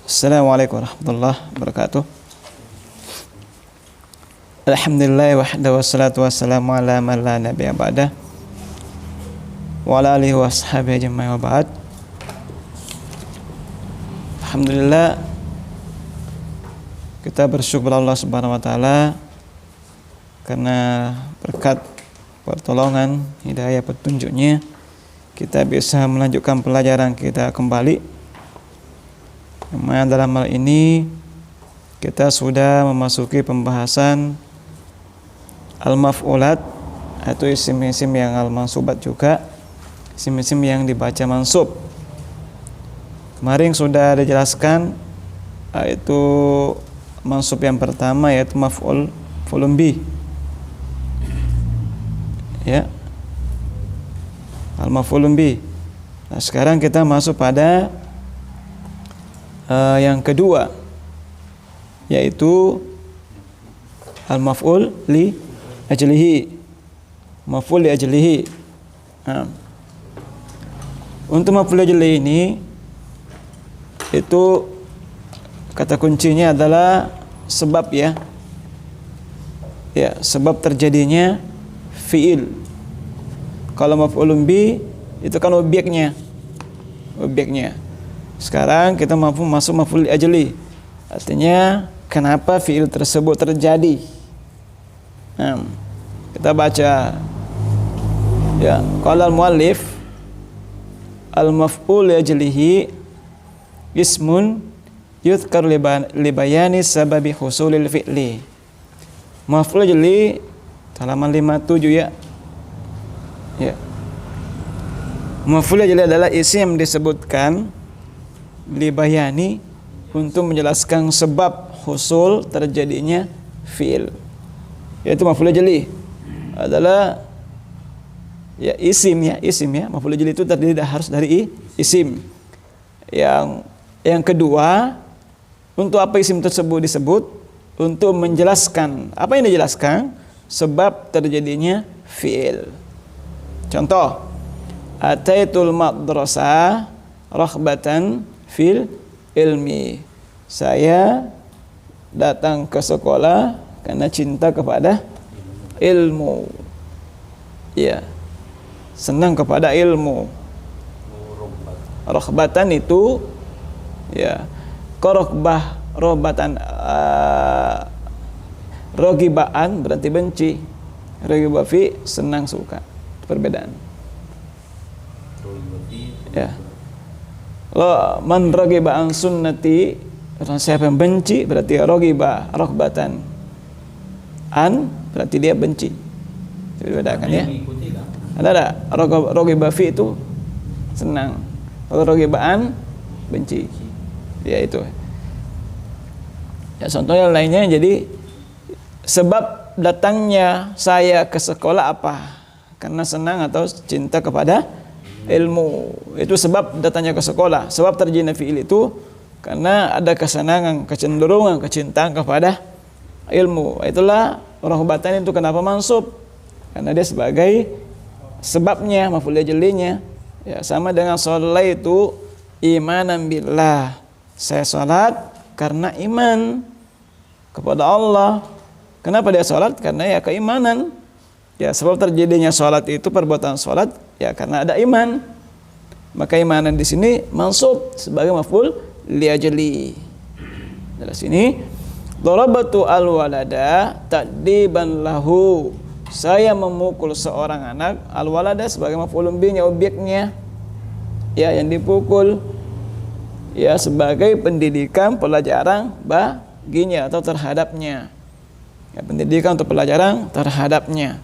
Assalamualaikum warahmatullahi wabarakatuh. Alhamdulillah wahdahu wassalatu wassalamu ala man la nabiyya ba'dah wa ala alihi wa sahbihi ajma'in wa ba'd. Alhamdulillah, kita bersyukur Allah Subhanahu wa taala karena berkat pertolongan, hidayah, petunjuknya kita bisa melanjutkan pelajaran kita kembali. Dalam hal ini kita sudah memasuki pembahasan al-maf'ulat, atau isim-isim yang al-mansubat juga, isim-isim yang dibaca mansub. Kemarin sudah dijelaskan itu mansub yang pertama yaitu maf'ulun bih. Ya. Al-maf'ulun bih. Nah, sekarang kita masuk pada yang kedua, yaitu al-maf'ul li ajlihi. Maf'ul li ajlihi. Nah, untuk maf'ul li ajlihi ini, itu kata kuncinya adalah sebab, ya. Ya, sebab terjadinya fi'il. Kalau maf'ulun bi itu kan objeknya. Sekarang kita masuk maf'ul li ajli. Artinya kenapa fi'il tersebut terjadi. Nah, kita baca, ya, qala al-muallif al-maf'ul li ajlihi ismun yudhkar li bayani sababi husulil fi'li. Maf'ul ajli halaman 57, ya. Ya. Maf'ul ajli adalah isim yang disebutkan libayani untuk menjelaskan sebab husul terjadinya fi'il. Yaitu maf'ul ajli adalah isim ya. Maf'ul ajli itu terdiri harus dari isim. Yang kedua, untuk apa isim tersebut disebut? Untuk menjelaskan. Apa yang dijelaskan? Sebab terjadinya fi'il. Contoh, ataitul madrasah raghbatan fil ilmi. Saya datang ke sekolah karena cinta kepada ilmu. Ya. Senang kepada ilmu. Raghbatan itu, ya, korogbah rohbatan, rogibaan berarti benci. Rogibah fi senang, suka. Perbedaan. Ya. Lo man ragiba an sunnati, siapa yang benci berarti ragiba raghbatan. An berarti dia benci. Dibedakan, ya. Ada ragiba fi itu senang. Kalau ragiba an benci. Ya, itu. Ya, contohnya lainnya, jadi sebab datangnya saya ke sekolah apa? Karena senang atau cinta kepada ilmu. Itu sebab datangnya ke sekolah. Sebab terjadinya fi'il itu karena ada kesenangan, kecenderungan, kecintaan kepada ilmu. Itulah raghbatan itu kenapa mansub? Karena dia sebagai sebabnya, maf'ul li ajlinya. Ya, sama dengan sholat itu imanan billah. Saya sholat karena iman kepada Allah. Kenapa dia sholat? Karena ya keimanan. Ya, sebab terjadinya sholat itu, perbuatan sholat, ya karena ada iman. Maka imanan di sini mansub sebagai maf'ul li ajli. Dari sini, darabatu al-walada ta'diban lahu. Saya memukul seorang anak, al-walada sebagai maf'ulun bih, objeknya. Ya, yang dipukul. Ya, sebagai pendidikan, pelajaran baginya atau terhadapnya. Ya, pendidikan untuk pelajaran terhadapnya.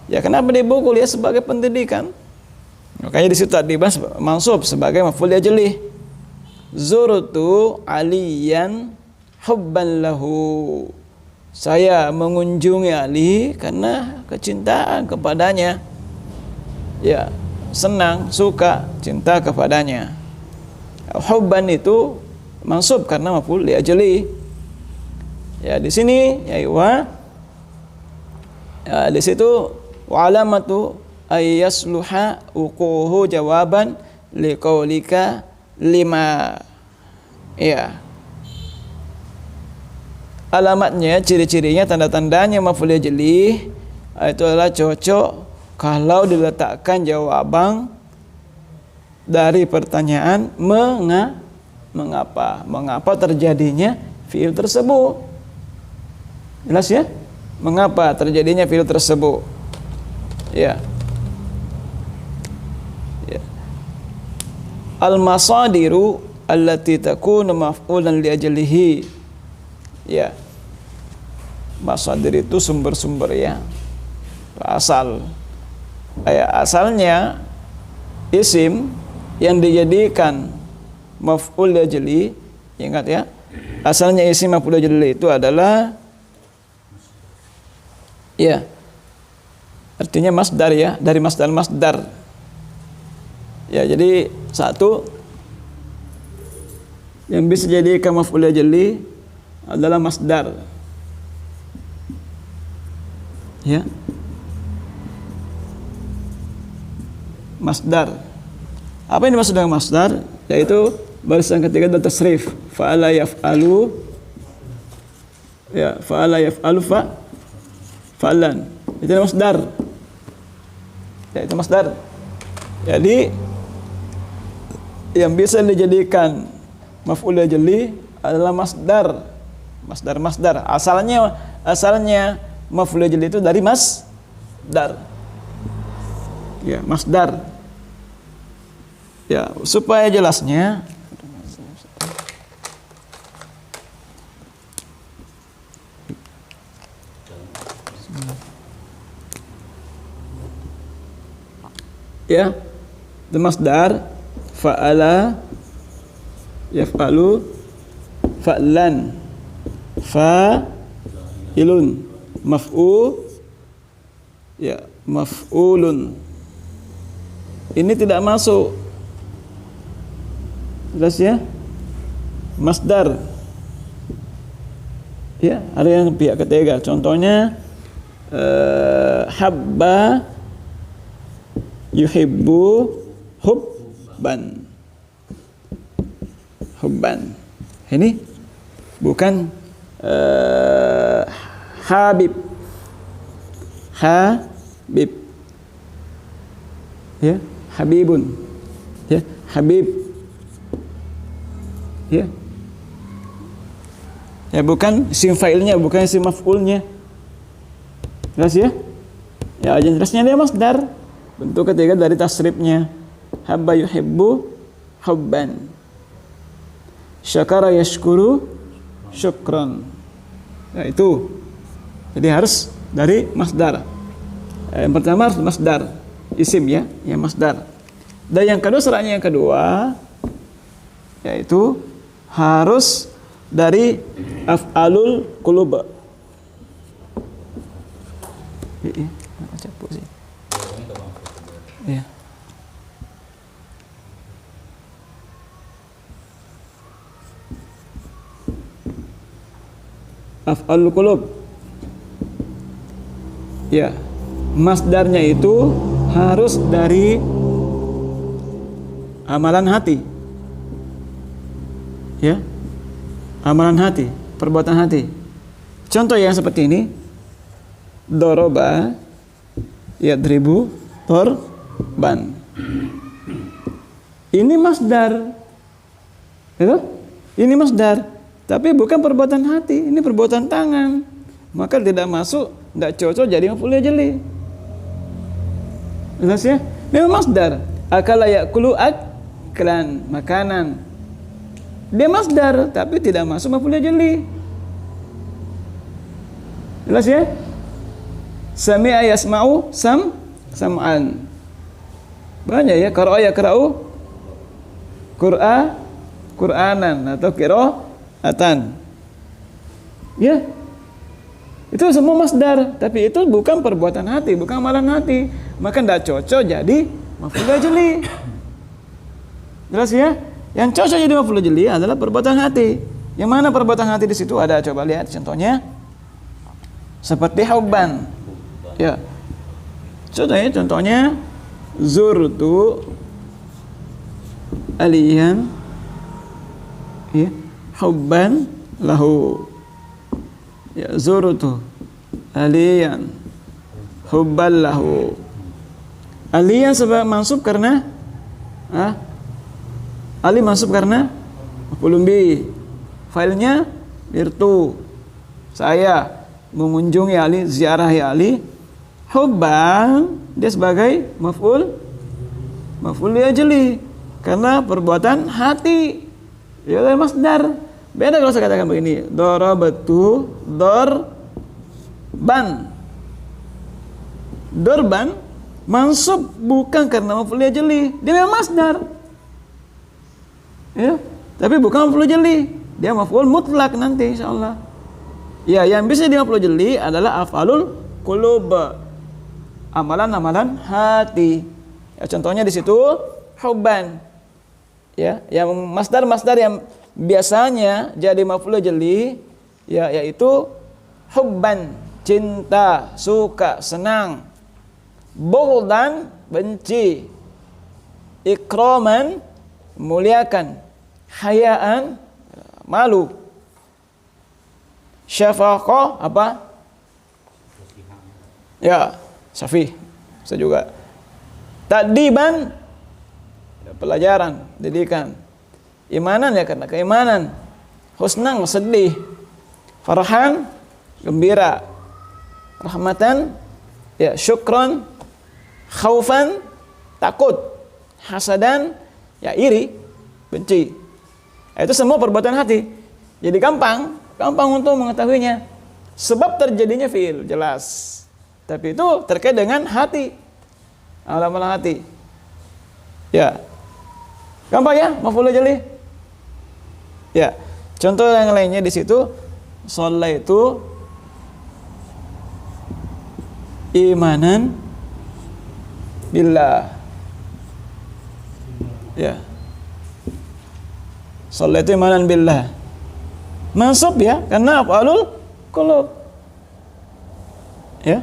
Ya, kenapa dipukul? Ya, sebagai pendidikan. Makanya di situ tadi mansub sebagai maf'ul li ajli. Zurtu aliyan hubban lahu. Saya mengunjungi Ali karena kecintaan kepadanya. Ya, senang, suka, cinta kepadanya. Hubban itu mansub karena maf'ul li ajli. Ya, di sini ya, di situ wa alamatu ay yasluha jawaban liqaulika lima. Ya. alamatnya, ciri-cirinya, tanda-tandanya maf'ul ajli itu adalah cocok kalau diletakkan jawaban dari pertanyaan mengapa terjadinya fi'il tersebut. Jelas ya? Mengapa terjadinya fi'il tersebut? Ya. Ya. Al-masadiru allati takunu maf'ulan li ajlihi. Ya. Masadir itu sumber-sumber ya. Asal. Ya, asalnya isim yang dijadikan maf'ul li ajli, ingat ya. Asalnya isim maf'ul li ajli itu adalah ya. Artinya masdar ya, dari masdar. Ya, jadi satu yang bisa jadi maf'ul ajli adalah masdar. Ya. Masdar. Apa yang dimaksud dengan masdar? Yaitu barisan ketiga dan tasrif. Fa'ala yaf'alu. Ya, fa'ala yaf'alu fa'lan. Itu masdar. Ya, itu masdar. Jadi yang bisa dijadikan maf'ul ajli adalah masdar. Masdar. Asalnya maf'ul ajli itu dari masdar. Ya, masdar. Ya, supaya jelasnya ya, the masdar fa'ala yaf'alu fa'lan fa'ilun maf'ulun. Ini tidak masuk. Jelas ya? Masdar. Ya, ada yang pihak ketiga. Contohnya habba yuhibbu hubban. Ini bukan habib. Ya, habibun. Ya, habib. Ya. Ya, bukan isim fa'ilnya, bukan isim maf'ulnya. Jelas ya? Ya, jelasnya dia masdar. Bentuk ketiga dari tasrifnya. Habba yuhibbu hubban. Syakara yashkuru syukran. Ya, itu. Jadi harus dari masdar. Yang pertama harus masdar. Isim ya, yang masdar. Dan yang kedua, serangan yang kedua yaitu harus dari af'alul qulub. Ya. Af'alul qulub. Ya. Masdarnya itu harus dari amalan hati. Ya. Amalan hati, perbuatan hati. Contoh yang seperti ini. Doroba yadribu torban. Ini masdar. Itu? Ini masdar, tapi bukan perbuatan hati, ini perbuatan tangan. Maka tidak masuk, tidak cocok jadi maf'ul ajli. Jelas ya? Memang masdar. Akala ya'kulu aklan, makanan. Dia masdar, tapi tidak masuk maf'ul ajli. Jelas ya? Sami'a yasma'u sam'an. Banyak ya, qara'a yaqra'u Qur'anan atau qira'atan. Ya. Itu semua masdar, tapi itu bukan perbuatan hati, bukan amalan hati. Maka tidak cocok jadi maf'ul ajli. Jelas ya? Yang cocok jadi maf'ul ajli adalah perbuatan hati. Yang mana perbuatan hati di situ ada? Coba lihat contohnya. Seperti hubban. Ya. Contohnya zurtu aliyan ya hubban lahu. Ya, zurtu aliyan hubballahu. Aliyan sebab mansub karena Ali mansub karena maf'ulun bi. Failnya irtu. Saya mengunjungi Ali, ziarahi Ali. Hubban dia sebagai maf'ul li ajli karena perbuatan hati. Ya dari masdar. Beda kalau saya katakan begini, darabatu darban. Darban mansub bukan karena maf'ul li ajli, dia memang masdar. Ya, tapi bukan maf'ul li ajli, dia maf'ul mutlak nanti insyaallah. Ya, yang bisa di maf'ul li ajli adalah af'alul qulub. Amalan-amalan hati. Ya, contohnya di situ hubban. Ya, yang masdar-masdar yang biasanya jadi maf'ul ajli ya yaitu hubban, cinta, suka, senang. Bughdan, benci. Ikraman, muliakan. Hayaan, malu. Syafaqah apa? Ya, Syafi, saya juga. Ta'diban, pelajaran, didikan. Imanan ya karena keimanan. Husnan, sedih. Farhan, gembira. Rahmatan, ya syukran. Khaufan, takut. Hasadan, ya iri, benci. Itu semua perbuatan hati. Jadi gampang untuk mengetahuinya. Sebab terjadinya fi'il, jelas. Tapi itu terkait dengan hati. Amalan hati. Ya. Gampang ya, maf'ul ajli. Ya. Contoh yang lainnya di situ, shalla itu imanan billah. Ya. Shalla itu imanan billah. Mansub ya, karena af'alul qulub. Ya.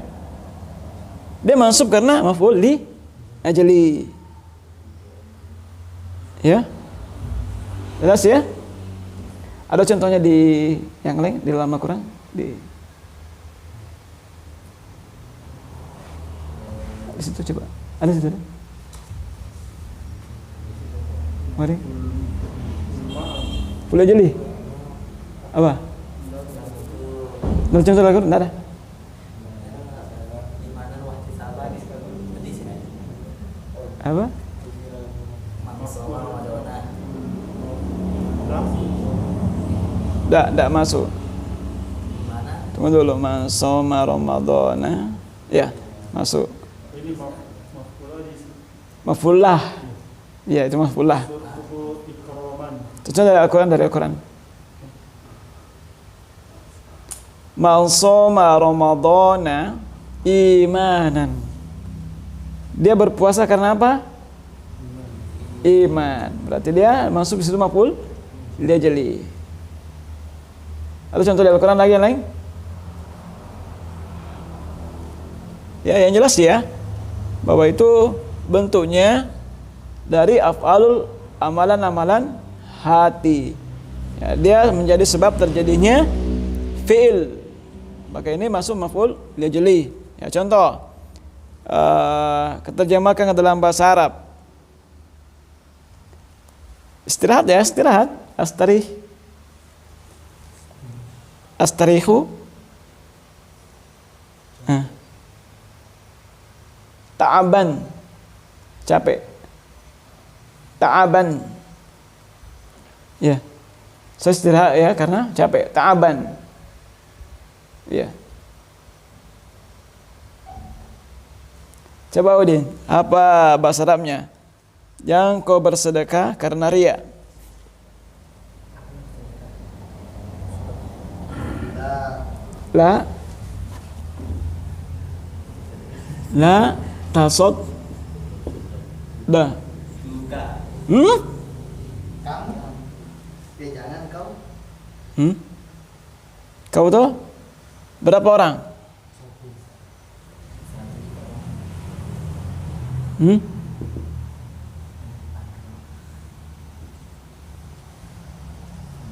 Dia mansub karena maf'ul li ajli. Ya. Jelas ya? Ada contohnya di yang lain di dalam Al-Qur'an di situ coba. Ada situ. Mari. Maf'ul ajli. Apa? Ada contoh Al-Qur'an? Enggak ada. Apa? Tidak masuk. Tunggu dulu. Masoma Ramadana. Ya, masuk. Maf'ulah. Ya, itu maf'ulah. Itu dari Al-Quran. Masoma Ramadana imanan. Dia berpuasa karena apa? Iman. Berarti dia masuk di situ maf'ul li ajli. Ada contoh di Al-Quran lagi yang lain? Ya, yang jelas ya bahwa itu bentuknya dari af'alul amalan-amalan hati. Ya, dia menjadi sebab terjadinya fi'il. Maka ini masuk maf'ul li ajli. Ya, contoh keterjemahkan ke dalam bahasa Arab. Istirahat ya, istirahat. Astarihu. Ta'aban, capek. Ta'aban. Ya. Saya istirahat ya karena capek. Ta'aban. Ya. Coba Udin, apa bahasa Arabnya? Yang kau bersedekah karena riya. La tasod dah. Jangan kau. Kau tuh berapa orang?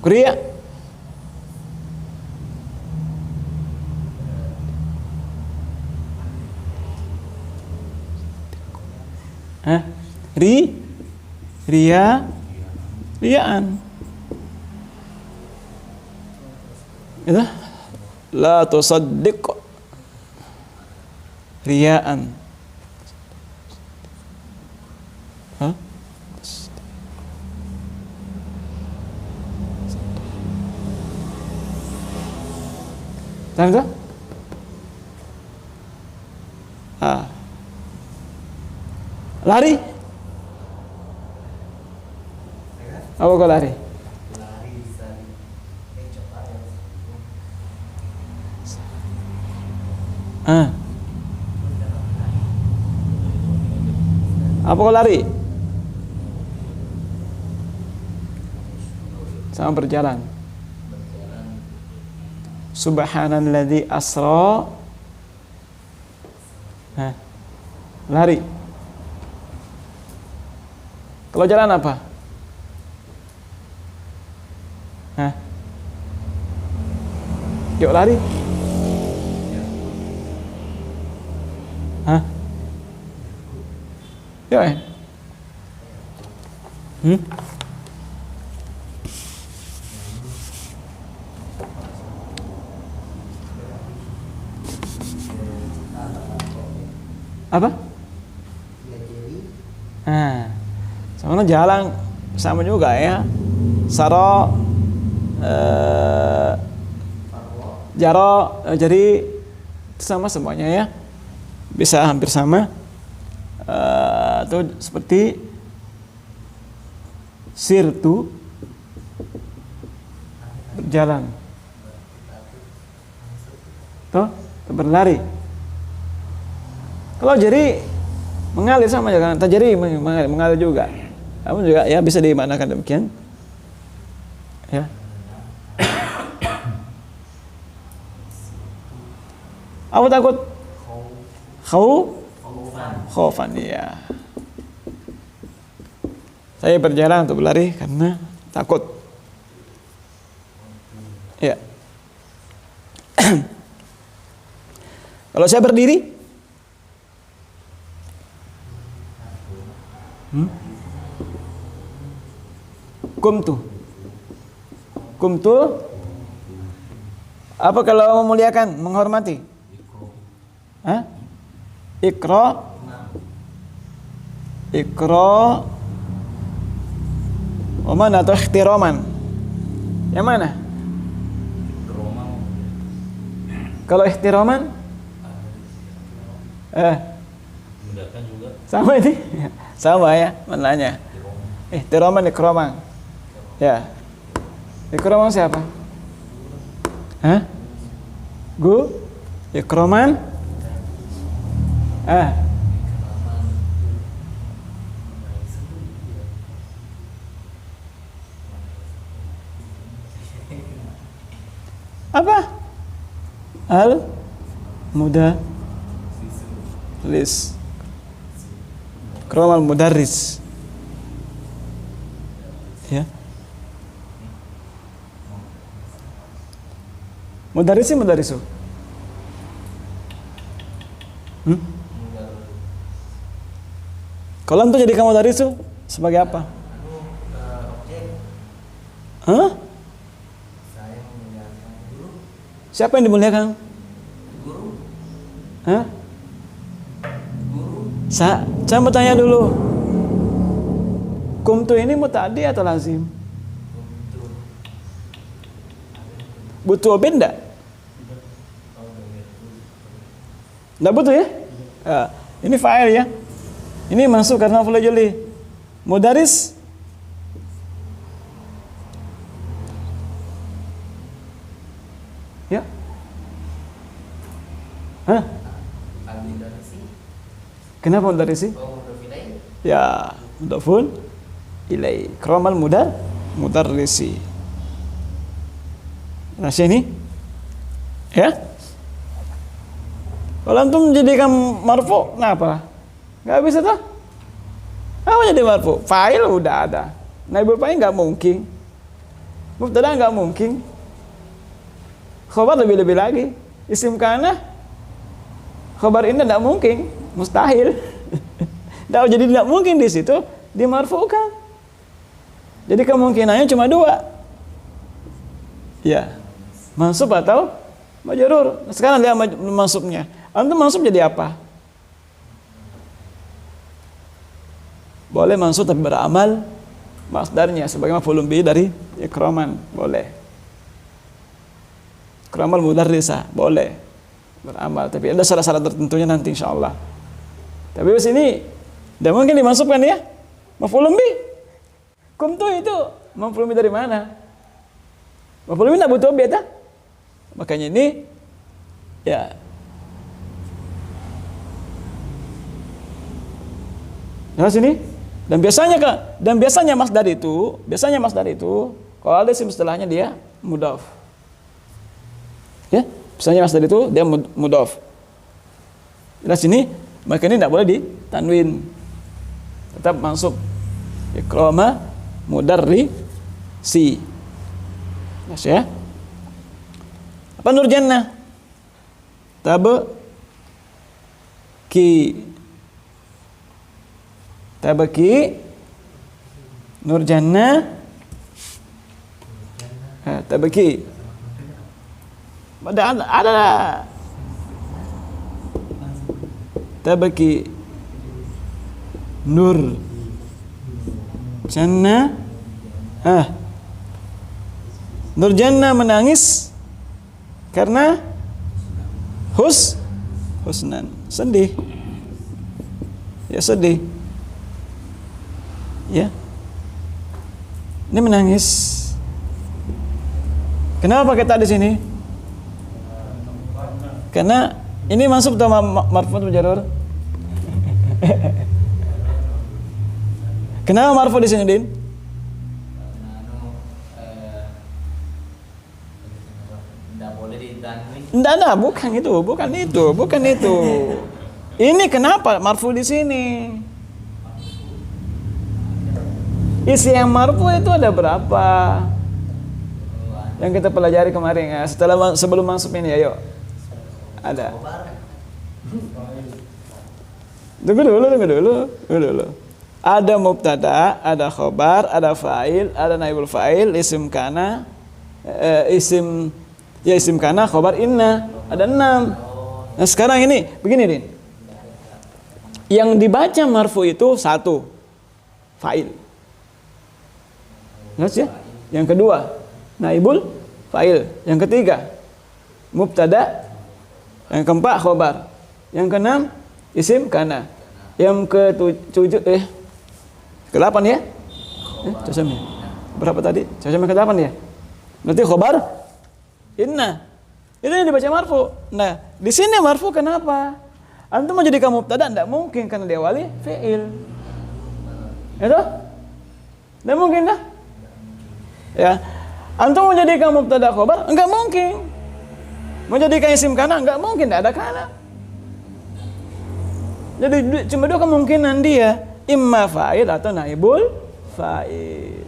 Korea. Riaan. Itu la tusaddiq riaan. Hah? Tahu tak? Lari. Apa kau lari? Apa kau lari? Sama berjalan. Subhanalladzi asra. Lari. Kalau jalan apa? Yuk lari. Yuk apa? Sama jalan sama juga ya. Saro jaro jadi sama semuanya ya. Bisa hampir sama. Atau seperti sirtu berjalan. Tuh, berlari. Kalau jadi mengalir sama jangan tajari mengalir juga. Namun juga ya bisa dimaknakan demikian. Ya. Apa takut? Khaufan ya. Saya berjalan untuk berlari karena takut. Ya. Kalau saya berdiri, kumtu apa kalau memuliakan, menghormati? Ikro Oman atau ikhtiroman? Yang mana? Kalau ikhtiroman? Sama ini? Sama ya, mananya. Ikhtiroman, ikroman. Ya. Ikroman siapa? Ikroman? Apa? Mudarris. Ikroman mudarris. Ya. Mudarrisi mudarrisu. Kalau antum jadi kamu mudarrisu sebagai apa? Siapa yang dimuliakan? Guru. Saya mau tanya dulu. Kumtu ini muta'addi atau lazim? Butuh obed enggak? Enggak butuh ya? Ini fa'il ya. Ini masuk karena maf'ul jali. Mudaris ya. Kenapa mudarisi? Ya, mudafun ilai. Kramal mudarrisi. Nah, sini. Ya. Kalau antum jadikan marfu, kenapa? Enggak bisa tuh. Apa jadi marfu? Fa'il udah ada. Naibul fa'il enggak mungkin. Mubtada enggak mungkin. Khabar lebih-lebih lagi. Isim kana khabar ini enggak mungkin, mustahil. Jadi tidak mungkin di situ dimarfukan. Jadi kemungkinannya cuma dua. Ya, mansub atau majrur. Sekarang lihat mansubnya. Antum mansub jadi apa? Boleh mansub tapi beramal masdarnya sebagai maf'ulun bihi dari ikraman, boleh. Ikramal mudarrisa, boleh. Beramal, tapi ada syarat-syarat tertentunya nanti insyaallah. Tapi di sini tidak mungkin dimasukkan ya. Maf'ulun bihi. Kuntu itu maf'ulun bihi dari mana? Maf'ulun bihi tidak butuh objek. Makanya ini ya sini. Dan biasanya masdar itu kalau ada isim setelahnya dia mudhaf. Ya, biasanya masdar itu dia mudhaf. Di sini maka ini tidak boleh ditanwin. Tetap mansub. Ikrama mudarrisi. Yes, ya. Apa nur jannah? Tabaki nur jannah. Tabaki. Ada tabaki nur jannah. Nur jannah menangis karena husnan, sedih. Ya, sedih. Ya, ini menangis. Kenapa pakai tak di sini? Karena ini masuk sama marfu atau jarur. Kenapa marfu di sini, Din? Tidak, bukan itu. Ini kenapa marfu di sini? Isi yang marfu itu ada berapa? Yang kita pelajari kemarin ya. Sebelum masuk ini, ayo. Ada. Tunggu dulu. Ada mubtada, ada khobar, ada fa'il, ada naibul fa'il, isim kana, isim kana, khobar inna. Ada 6. Nah sekarang ini begini, Din. Yang dibaca marfu itu 1, fa'il. Jelas ya? Yang kedua, naibul fa'il. Yang ketiga, mubtada. Yang keempat, khobar. Yang keenam, isim kana. Yang ke-7 ke-8 ya? Casamnya. Berapa tadi? Casamnya ke-8 ya? Berarti khobar inna. Itu yang dibaca marfu. Nah, di sini marfu kenapa? Antum mau jadikan mubtada enggak mungkin karena diawali fi'il. Itu? Enggak mungkin dah. Ya, antum mau jadikan mubtada khobar? Enggak mungkin. Mau jadikan isim kana? Enggak mungkin, enggak ada kana. Jadi cuma 2 kemungkinan dia, imma fa'il atau naibul fa'il.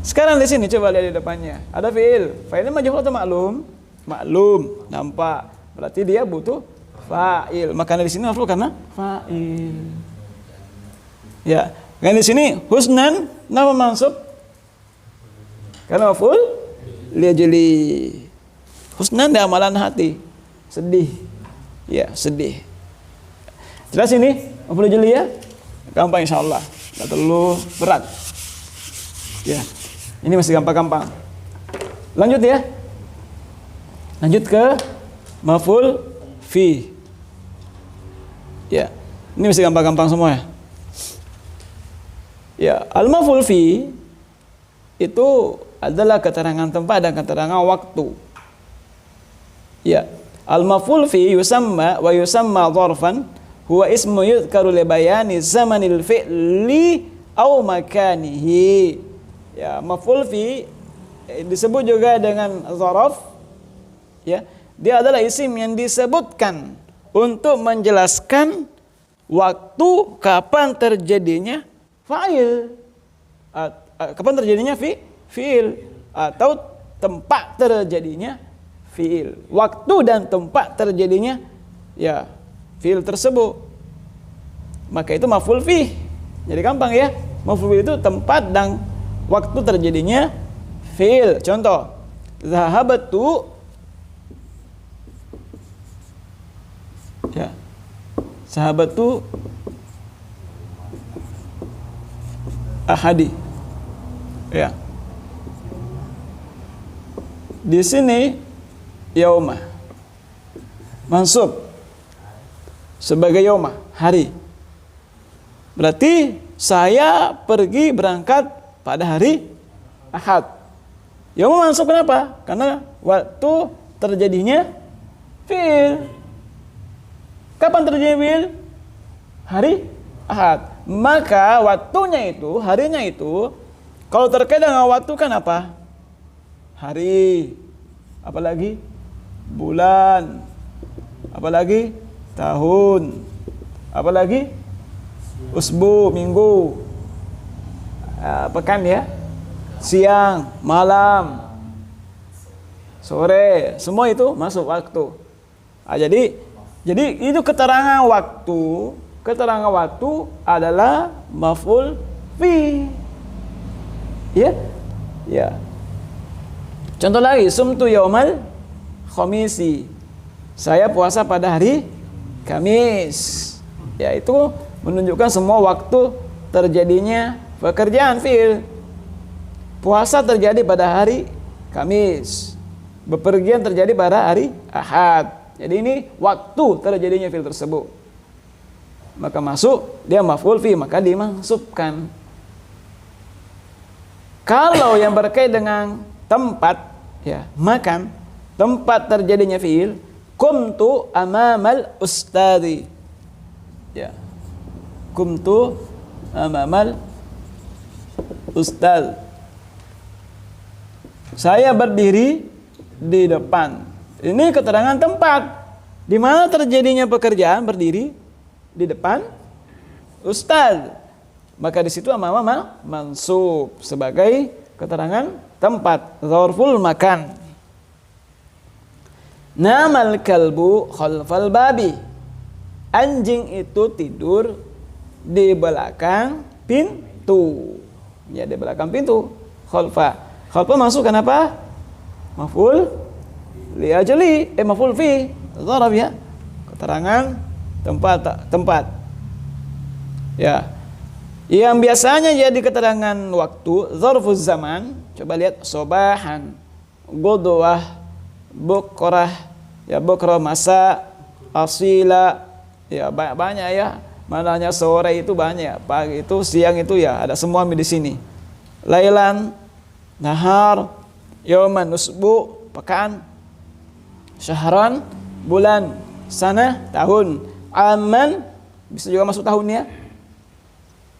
Sekarang di sini coba lihat di depannya. Ada fi'il. Fa'ilnya majhul atau maklum? Maklum, nampak. Berarti dia butuh fa'il. Makanya di sini marfu karena fa'il. Ya, kan di sini husnan nama mansub karena maf'ul liajli. Husnan di amalan hati. Sedih. Ya, sedih. Jelas ini maf'ul liajli ya? Gampang insyaallah. Enggak terlalu berat. Ya. Ini masih gampang-gampang. Lanjut ya. Lanjut ke maf'ul fi. Ya. Ini masih gampang-gampang semua ya. Ya, al-maf'ul fi itu adalah keterangan tempat dan keterangan waktu. Ya, al-maf'ul fi yusamma wa yusamma dharfan huwa ismu yudhkaru li bayani zamanil fi'li aw makanihi. Ya, maf'ul fi disebut juga dengan dzaraf. Ya, dia adalah isim yang disebutkan untuk menjelaskan waktu kapan terjadinya fa'il, kapan terjadinya fi'il atau tempat terjadinya fi'il. Waktu dan tempat terjadinya ya fi'il tersebut. Maka itu maf'ul fi. Jadi gampang ya. Maf'ul bihi itu tempat dan waktu terjadinya fi'il. Contoh, zahabatu, ya, zahabatu ahadi. Ya. Di sini yauma mansub sebagai yauma, hari. Berarti saya pergi berangkat pada hari Ahad. Yauma mansub kenapa? Karena waktu terjadinya fi'il. Kapan terjadi fi'il? Hari Ahad. Maka waktunya itu, harinya itu, kalau terkait dengan waktu kan apa? Hari, apalagi bulan, apalagi tahun, apalagi usbu, minggu, pekan ya, siang, malam, sore, semua itu masuk waktu. Jadi itu keterangan waktu. Keterangan waktu adalah maf'ul fi. Ya, ya. Contoh lagi, sumtu yaumal khamisi. Saya puasa pada hari Kamis. Ya, itu menunjukkan semua waktu terjadinya pekerjaan fi'il. Puasa terjadi pada hari Kamis. Bepergian terjadi pada hari Ahad. Jadi ini waktu terjadinya fi'il tersebut. Maka masuk dia maf'ul fi, maka dimansubkan. Kalau yang berkait dengan tempat, ya, makan, tempat terjadinya fi'il, kumtu amamal ustadi. Ya. Kumtu amamal ustaz. Saya berdiri di depan. Ini keterangan tempat. Di mana terjadinya pekerjaan berdiri di depan ustaz. Maka di situ amama mansub sebagai keterangan tempat. Dzarful makan. Namal kalbu khalfal babi. Anjing itu tidur di belakang pintu. Ya, di belakang pintu. Khalfa. Khalfa masuk kenapa? Maf'ul li ajli, maf'ul fi. Dzaraf ya. Keterangan tempat. Ya. Yang biasanya jadi keterangan waktu, dzarfuz zaman. Coba lihat sobahan, ghudwah, bukrah, ya bukrah masa, asila. Ya banyak ya. Mananya sore itu banyak, pagi itu, siang itu ya ada semua di sini. Lailan, nahar, yauman, usbu, pekan, syahran, bulan, sana, tahun, aman, bisa juga masuk tahun ya.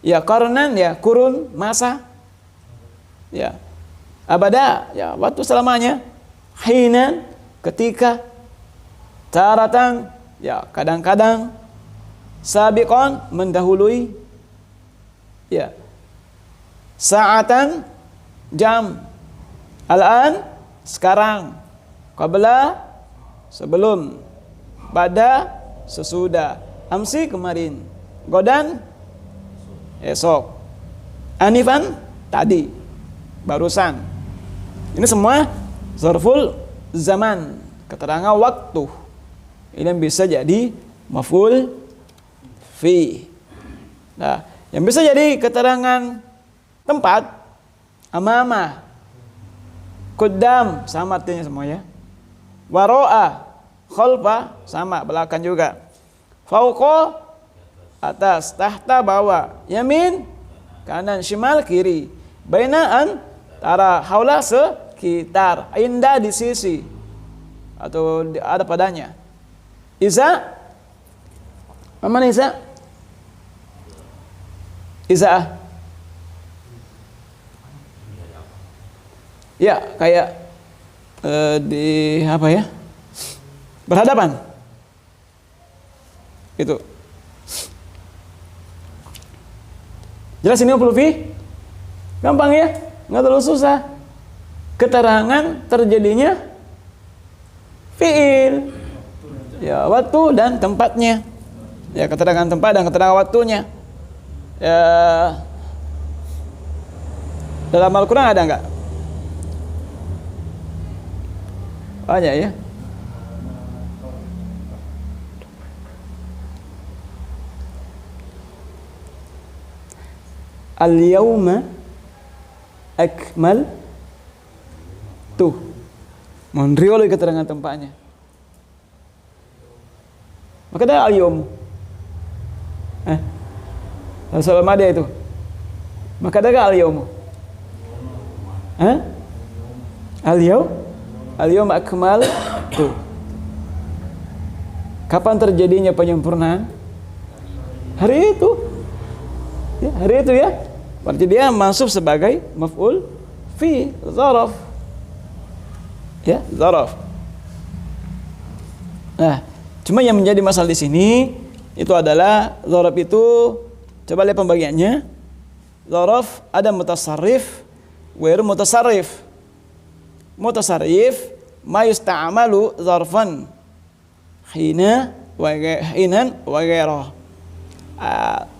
Ya qarnan ya kurun, masa. Ya. Abada ya waktu selamanya. Hinan ketika. Taratan ya kadang-kadang. Sabiqon mendahului. Ya. Sa'atan jam. Al-an sekarang. Qabla sebelum. Bada sesudah. Amsi kemarin. Godan esok. Anifan tadi. Barusan. Ini semua zarful zaman, keterangan waktu. Ini yang bisa jadi maf'ul fi. Nah, yang bisa jadi keterangan tempat, amama, qaddam, sama artinya semua ya. Waro'a, khalfa, sama belakang juga. Fauqa, atas, tahta, bawah, yamin, kanan, shimal, kiri, bainaan, tara, haula, sekitar, indah, di sisi, atau ada padanya. Iza, mana Iza? Iza. Ya, kayak di apa ya? Berhadapan. Itu. Jelas ini maf'ul fi? Gampang ya? Nggak terlalu susah. Keterangan terjadinya fi'il. Ya, waktu dan tempatnya. Ya, keterangan tempat dan keterangan waktunya. Ya, dalam Al-Quran ada nggak? Banyak ya. Al-yawma akmal tuh. Mohon riwayat keterangan tempatnya. Maka ada al-yawm. Salam ada itu. Maka ada al-yawm. Al-yawm akmal tuh. Kapan terjadinya penyempurnaan? Hari itu. Ya, hari itu ya. Berarti dia masuk sebagai maf'ul fi, zaraf. Ya, zaraf. Nah, cuma yang menjadi masalah di sini itu adalah zaraf itu, coba lihat pembagiannya. Zaraf ada mutasarrif, wairu mutasarrif. Mutasarrif ma yusta'malu zarfan hina wa ghairah.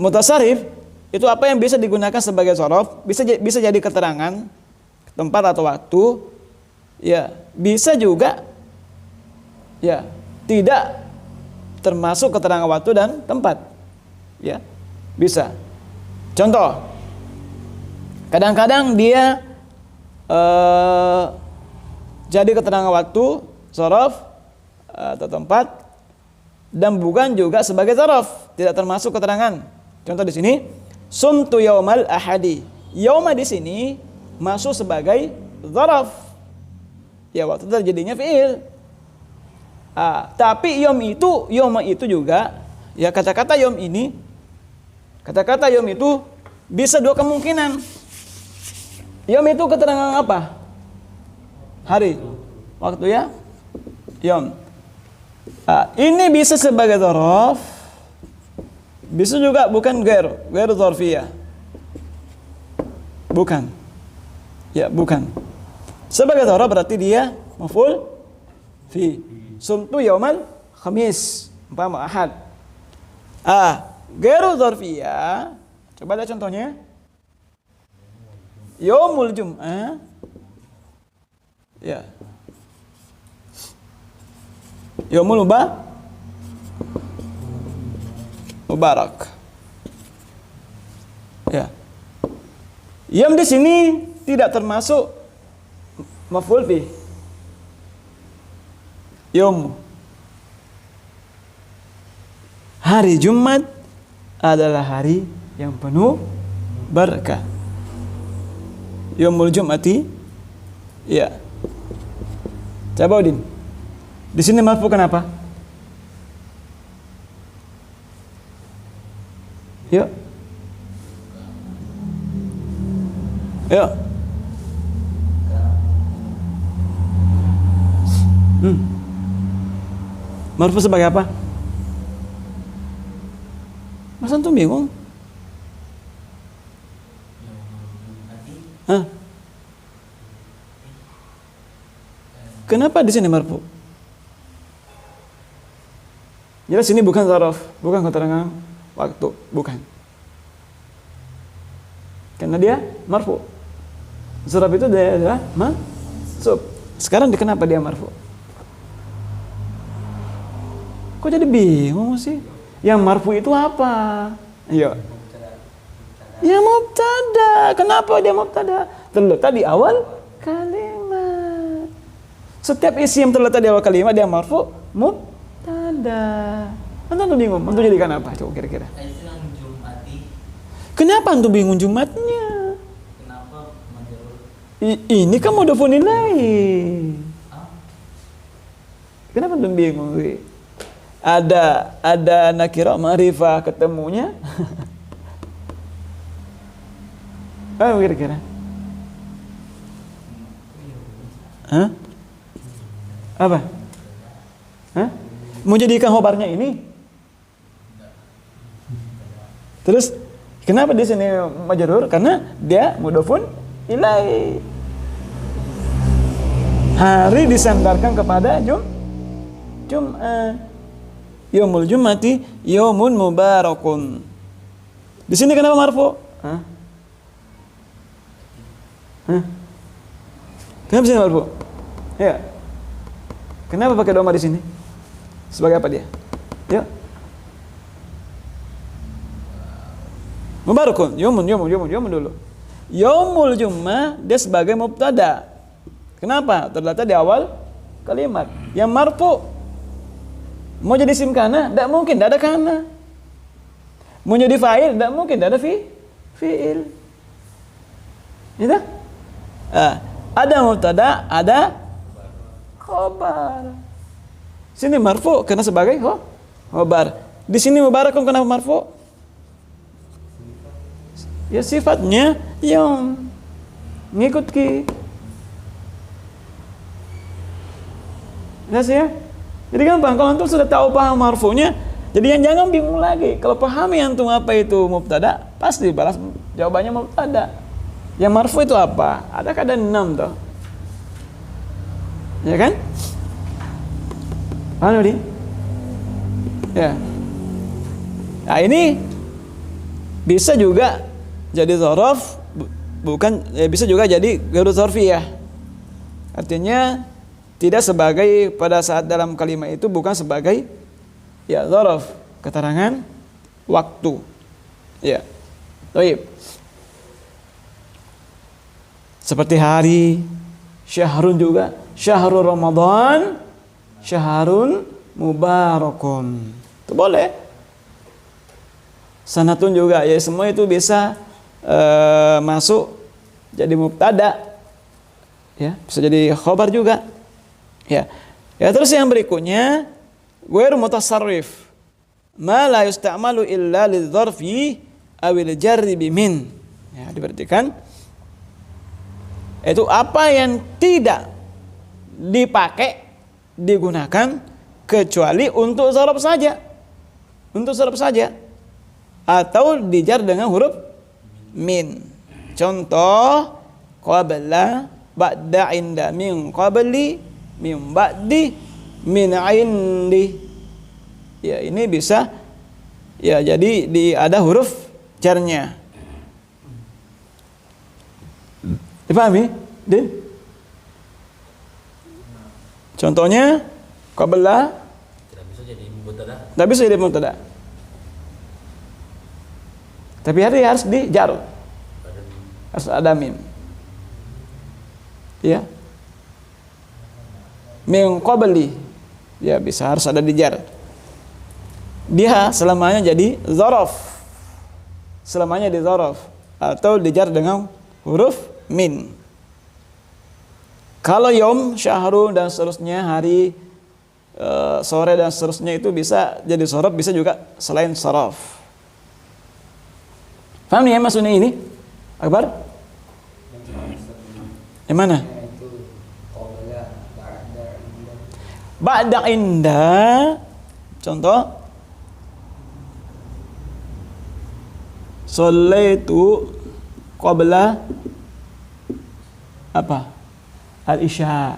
Mutasarrif itu apa yang bisa digunakan sebagai zaraf, bisa jadi keterangan tempat atau waktu, ya bisa juga ya tidak termasuk keterangan waktu dan tempat, ya bisa. Contoh, kadang-kadang dia jadi keterangan waktu, zaraf atau tempat, dan bukan juga sebagai zaraf, tidak termasuk keterangan. Contoh di sini, sumtu yaumal ahadi. Yauma di sini masuk sebagai zaraf. Ya, waktu terjadinya fi'il. Tapi yauma itu juga, ya kata-kata yaum ini, kata-kata yaum itu bisa dua kemungkinan. Yaum itu keterangan apa? Hari, waktu ya. Yaum. Ini bisa sebagai zaraf, bisa juga bukan ghair zarfiyah. Bukan. Ya, bukan. Sebagai zaraf berarti dia maf'ul fi. Sumtu yaumal khamis, umpama ahad. Ghair zarfiyah. Coba lihat contohnya. Yaumul jum'ah. Ya. Yaumul mubarak. Ya. Yang di sini tidak termasuk maf'ul fi. Yaum. Hari Jumat adalah hari yang penuh berkah. Yaumul Jum'ati. Ya. Coba Udin. Di sini marfu kenapa? Yuk. Yuk. Marfu sebagai apa? Mas antum bingung? Kenapa di sini marfu? Jelas ini bukan zaraf, bukan keterangan waktu, bukan. Karena dia marfu. Zaraf itu dia adalah mansub. Sekarang kenapa dia marfu? Kok jadi bingung sih? Yang marfu itu apa? Iya. Ya mubtada. Kenapa dia mubtada? Terletak di awal kalimat. Setiap isim terletak di awal kalimat dia marfu mubtada. Antum bingung? Antum jadikan apa? Coba kira-kira. Kenapa antum bingung Jumatnya? Kenapa majrur? Ini kan mudhofun ilaih. Kenapa antum bingung? Ada nakirah ma'rifah ketemunya. Apa kira-kira? Apa? Mau jadikan khobarnya ini? Terus kenapa di sini majrur? Karena dia mudhofun ilaih. Hari disandarkan kepada Jum'at. Yaumul Jum'ati yaumun mubarakun. Di sini kenapa marfu? Hah? Hah? Kenapa sini marfu? Ya. Kenapa pakai doma di sini? Sebagai apa dia? Ya. Mubarakun, yomun dulu. Yaumul Jummah dia sebagai mubtada. Kenapa? Terletak di awal kalimat. Yang marfu mau jadi isim kana, tidak mungkin, tidak ada kana. Mau jadi fa'il, tidak mungkin, tidak ada fi'il. Gitu? Ada mubtada, ada khobar. Sini marfu karena sebagai khobar. Di sini mubarakun kenapa marfu? Ya sifatnya yang ngikut ki. Jelas ya? Jadi gampang, kalau antum sudah tahu paham marfunya, jadi yang jangan bingung lagi. Kalau pahami antum apa itu mubtada, pasti balas jawabannya mubtada. Yang marfu itu apa? Ada kada 6 toh. Ya kan? Paham tadi? Ya. Nah, ini bisa juga jadi dzaraf, bukan bisa juga jadi ghairu dzarfiyah. Artinya tidak sebagai pada saat dalam kalimat itu bukan sebagai ya dzaraf, keterangan waktu. Ya. Baik. Seperti hari, syahrun juga, syahrul Ramadan, syahrun mubarakun. Itu boleh. Sanatun juga, ya semua itu bisa masuk jadi mubtada, ya bisa jadi khobar juga, ya. Terus yang berikutnya ghairu mutasarrif ma la yusta'malu illa lidzarfi awil jarri bimin, ya diperhatikan itu apa yang tidak dipakai digunakan kecuali untuk dzaraf saja, atau dijar dengan huruf min. Contoh qabla, ba'da, inda, min qabli, min ba'di, min indi. Ya ini bisa ya jadi ada huruf jarnya. Dipahami? Din? Contohnya qabla Tidak bisa jadi mubtada. tidak bisa jadi mubtada. Tapi harus dijar. Harus ada mim. Ya. Min qabli. Ya bisa harus ada dijar. Dia selamanya jadi dzaraf. Selamanya di dzaraf atau dijar dengan huruf min. Kalau yom, syahrul dan seterusnya, hari, sore dan seterusnya itu bisa jadi dzaraf, bisa juga selain saraf. Paham nih ya maksudnya ini? Akbar? Yang mana? Ba'da inda. Contoh Shallaitu qabla apa? Al-isya.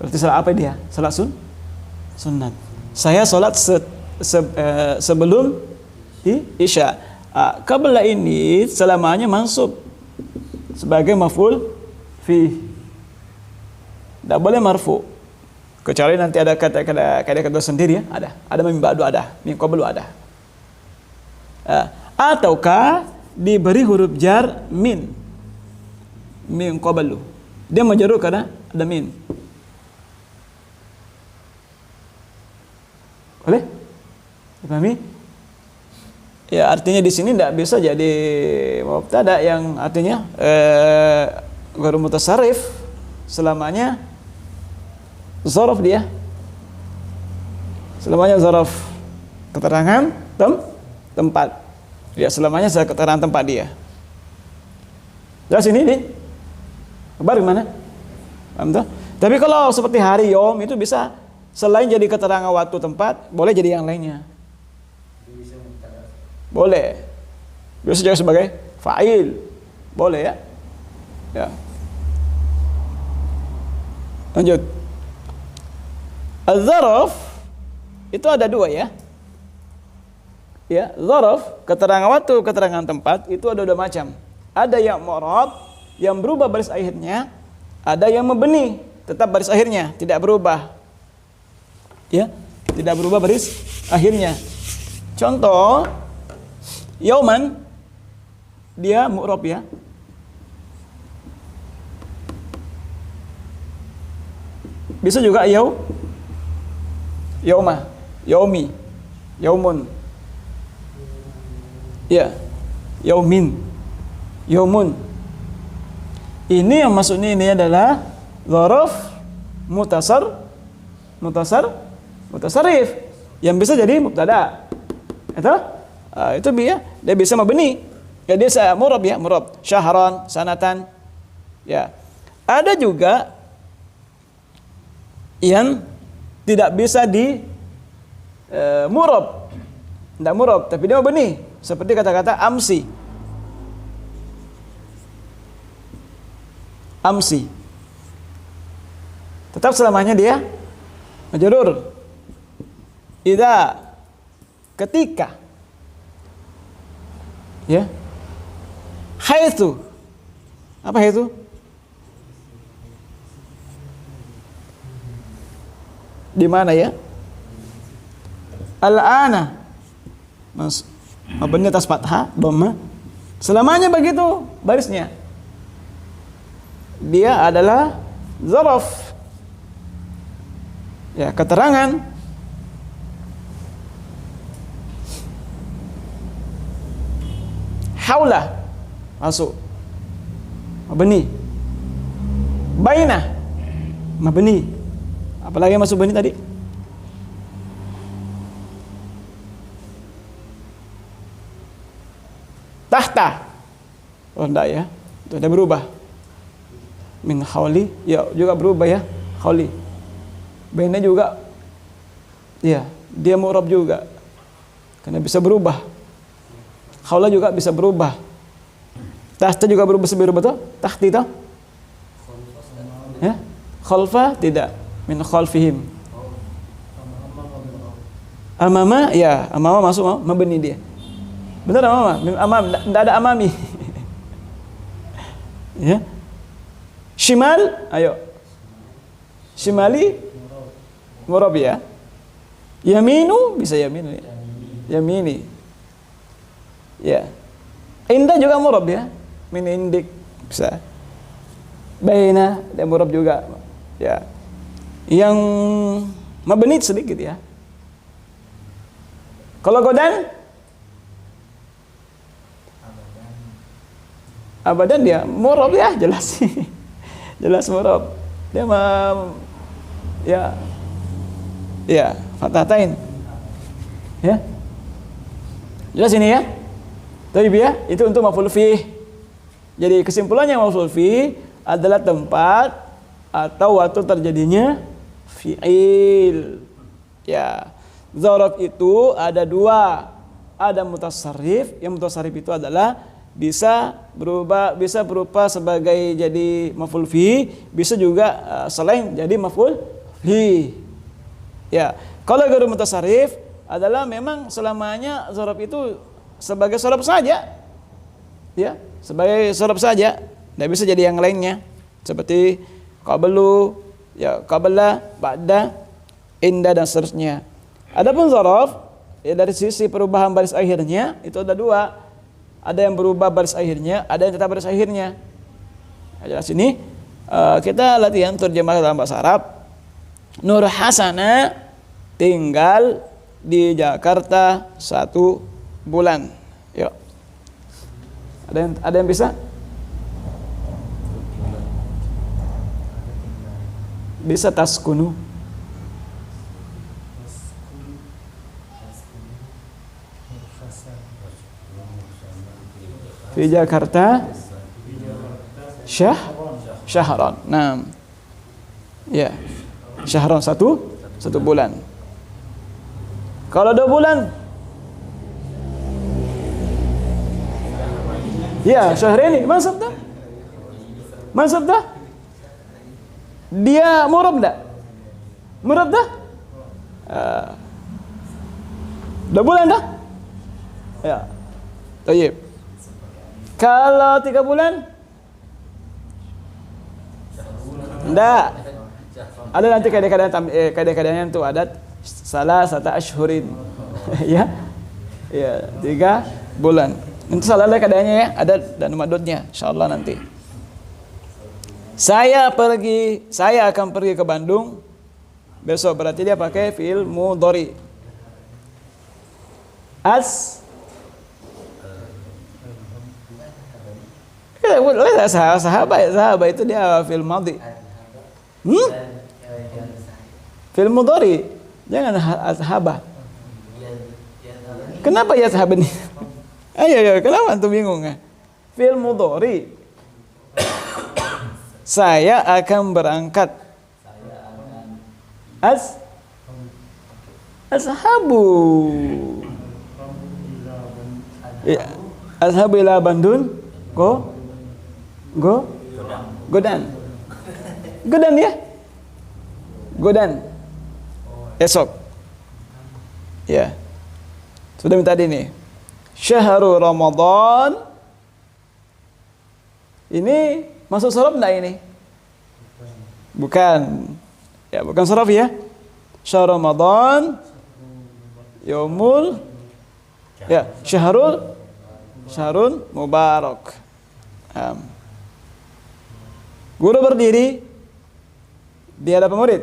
Berarti salat apa dia? Salat sunat. Saya salat sebelum isya. Qabla ini selamanya mansub sebagai maf'ul fi. Tidak boleh marfu. Kecuali nanti ada kata sendiri ya, ada min ba'du ada, min qablu ada. Ataukah diberi huruf jar min qablu. Dia majarur karena ada min. Boleh? Dipahami? Ya artinya di sini tidak bisa jadi mubtada yang artinya ghairu mutasarrif, selamanya dzaraf dia. Selamanya dzaraf, keterangan tempat. Ya selamanya keterangan tempat dia. Jelas ini nih. Kabar gimana? Paham tuh? Tapi kalau seperti hari yom itu bisa selain jadi keterangan waktu tempat, boleh jadi yang lainnya. Boleh. Bisa juga sebagai fa'il. Boleh ya. Ya. Lanjut. Az-zaraf itu ada dua ya. Ya, dzaraf, keterangan waktu, keterangan tempat itu ada dua macam. Ada yang mu'rab, yang berubah baris akhirnya, ada yang mabni, tetap baris akhirnya tidak berubah. Ya, tidak berubah baris akhirnya. Contoh, yauman dia mu'rab ya. Bisa juga yauma, yaumi, yaumun. Ya, yaumin, yaumun. Ini yang maksudnya ini adalah dzaraf mutasarrif yang bisa jadi mubtada. Itu dia bisa mabni. Ya dia murab ya, murab. Syahran, sanatan. Ya. Ada juga yang tidak bisa di murab. Tidak murab, tapi dia mabni. Seperti kata-kata amsi. Amsi. Tetap selamanya dia majrur. Idza, ketika. Ya. Haitsu. Apa haitsu? Di mana ya? Al-ana. Mabni atas fathah, dhamma. Selamanya begitu barisnya. Dia adalah dzaraf. Ya, keterangan. Haula masuk mabni. Baina mabni. Apalagi yang masuk bani tadi? Tahta. Oh enggak ya. Itu ada berubah. Min hauli ya juga berubah ya. Hauli. Baina juga. Ya, dia mu'rab juga. Karena bisa berubah. Haula juga bisa berubah. Tahta juga berubah betul? Tahti itu? Ya. Khalfa tidak. Min khalfihim. Amama ya, amama masuk mabni dia. Benar amama? Min amam, enggak ada amami. Ya. Shimal, ayo. Shimali murab ya. Yaminu bisa yaminu ya. Yamini. Ya. Inda juga murab ya. Min indik bisa. Baina dia murab juga. Ya. Yang mabni sedikit ya. Kalau godan abadan dia murab ya, jelas sih. Jelas murab. Dia ya. Ya, fathatain. Ya. Jelas ini ya. Tapi ya, itu untuk maf'ul fih. Jadi kesimpulannya maf'ul fih adalah tempat atau waktu terjadinya fi'il. Ya. Dzaraf itu ada dua. Ada mutasarrif. Yang mutasarrif itu adalah bisa berubah, bisa berupa sebagai jadi maf'ul fi, bisa juga selain jadi maf'ul fi. Ya, kalau ghairu mutasarrif adalah memang selamanya dzaraf itu sebagai dzaraf saja. Ya, sebagai dzaraf saja, tidak bisa jadi yang lainnya. Seperti qablu, ya qabla, ba'da, inda dan seterusnya. Adapun dzaraf ya dari sisi perubahan baris akhirnya itu ada dua. Ada yang berubah baris akhirnya, ada yang tetap baris akhirnya. Nah, jelas ini kita latihan terjemah dalam bahasa Arab. Nur Hasana tinggal di Jakarta 1 bulan. Yuk. Ada yang bisa? Bisa taskunu. Di Jakarta syahran. Nah. Ya. Syahran 1 bulan. Kalau 2 bulan? Ya, syahraini. Mansab dah? Mansab dah? Dia murab dah? Murab dah? 2 bulan dah? Ya. Tayyib. Kalau 3 bulan? Enggak. Ada nanti kaidah-kaidahnya itu adat salasata ashhurin. Ya. Ya, 3 bulan. Itu salah kaidahnya ya, adat dan madudnya insyaallah nanti. Saya akan pergi ke Bandung besok, berarti dia pakai fi'il mudhari. Sahabat itu dia fi'il madhi. Fi'il mudhari. Jangan ashabah. Kenapa ya sahabat ini? Ayo, kenapa antum bingung ya? Fi'il mudhari. Saya akan berangkat. Ashabu. Ya, ashabu ila Bandung. Godan ya? Godan. Esok. Ya. Sudah minta ini. Syahrul Ramadan. Ini masuk sorof enggak ini? Bukan. Ya, bukan sorof ya. Syahrul Ramadan. Yaumul. Ya, Syahrul Mubarak. Guru berdiri di hadapan murid.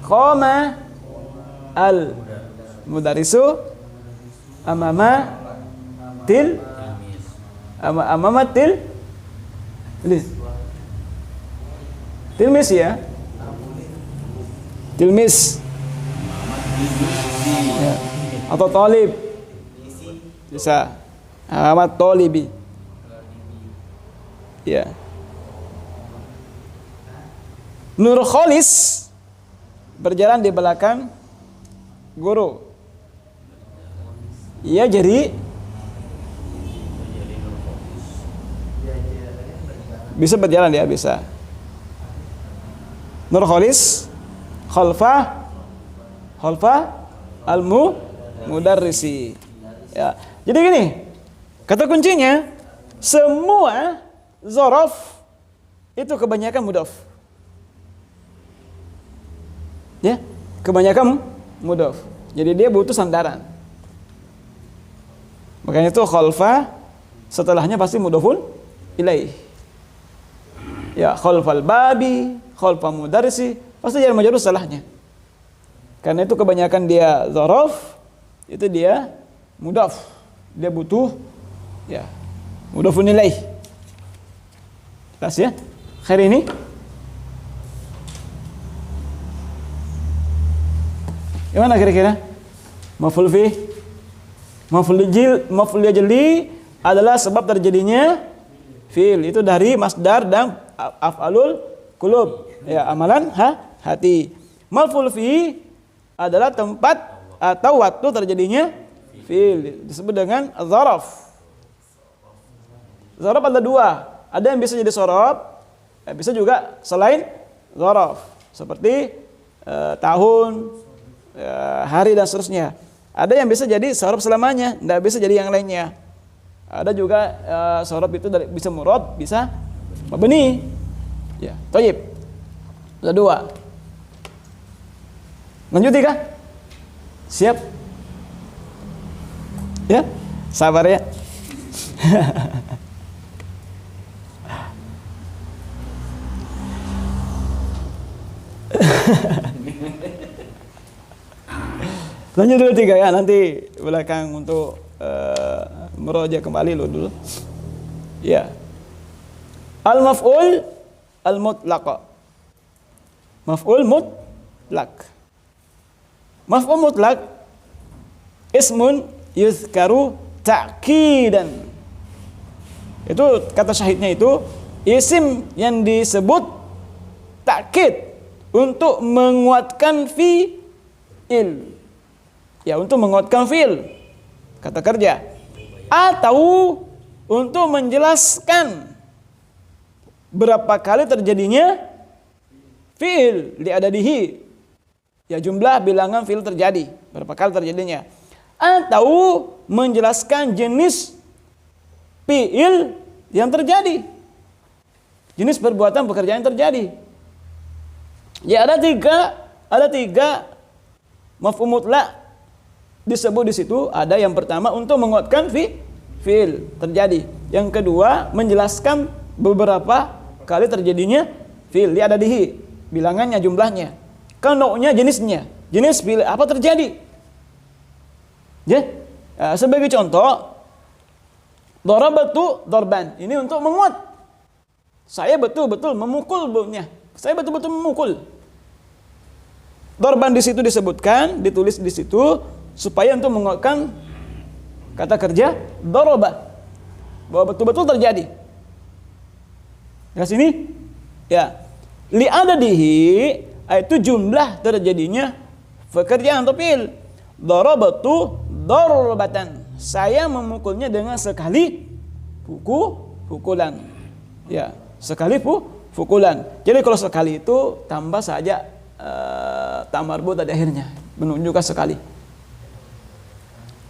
Qama al mudarisu amamatil tilmis ya. Tilmis ya. Atau talib bisa. Amat talibi ya. Nur Kholis berjalan di belakang guru. Ia jadi bisa berjalan dia bisa. Nur Kholis khalfa mudarrisi. Ya. Jadi gini, kata kuncinya semua zorof itu kebanyakan mudhof. Ya, kebanyakan mudhof. Jadi dia butuh sandaran. Makanya itu khalfa setelahnya pasti mudhofun ilaih. Ya, khalfal babi, khalfa mudarrisi, pasti jar majrur setelahnya. Karena itu kebanyakan dia zorof, itu dia mudhof. Dia butuh ya mudhofun ilaih. Jelas ya? Khair ini. Gimana kira-kira? Maf'ul fi, maf'ul jali adalah sebab terjadinya fi'il. Itu dari masdar dan af'alul qulub. Ya, amalan hati. Maf'ul fi adalah tempat atau waktu terjadinya fi'il. Disebut dengan dzaraf. Dzaraf ada 2. Ada yang bisa jadi sorof, bisa juga selain dzaraf. Seperti tahun, hari dan seterusnya. Ada yang bisa jadi sorof selamanya, tidak bisa jadi yang lainnya. Ada juga sorof itu bisa murad, bisa mabni. Ya, thayyib. Sudah 2. Lanjut kah? Siap? Ya, sabar ya. Lanjut dulu 3 ya, nanti belakang untuk meroja kembali dulu. Ya. Al-maf'ul al-mutlaq. Maf'ul mutlaq. Maf'ul mutlaq ismun yuzkaru ta'kidan. Itu kata syahidnya itu isim yang disebut takkid untuk menguatkan fi'il. Ya, untuk menguatkan fi'il, kata kerja. Atau untuk menjelaskan berapa kali terjadinya fi'il li adadihi. Ya, jumlah bilangan fi'il terjadi, berapa kali terjadinya. atau menjelaskan jenis fi'il yang terjadi, jenis perbuatan pekerjaan yang terjadi. Ya, ada tiga mafhum mutlak disebut di situ. Ada yang pertama untuk menguatkan fi'il terjadi. Yang kedua menjelaskan beberapa kali terjadinya fi'il. Dia ada di bilangannya, jumlahnya, kanoknya, jenisnya. Jenis fi'il apa terjadi. Ya, sebagai contoh, darabtu darban. Ini untuk menguat. Saya betul-betul memukul bunyinya. Saya betul-betul memukul. Darban di situ disebutkan, ditulis di situ supaya untuk menguatkan kata kerja daraba, bahwa betul-betul terjadi. Di sini ya, li adadihi itu jumlah terjadinya pekerjaan atau fi'il. Darabtu darbatan. Saya memukulnya dengan sekali pukulan. Ya, sekali pukulan. Jadi kalau sekali itu tambah saja ta marbut di akhirnya, menunjukkan sekali.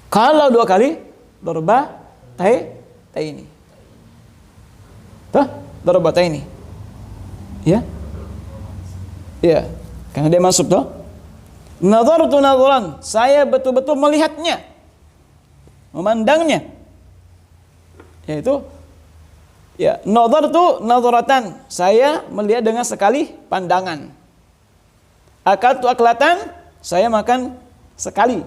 Kalau dua kali, darba ini. Tuh, darba ini. Ya. Ya, karena dia masuk tuh. Nazartu nazaran, saya betul-betul melihatnya, memandangnya. Yaitu ya, nazartu nazaratan, saya melihat dengan sekali pandangan. Akaltu aklatan, saya makan sekali.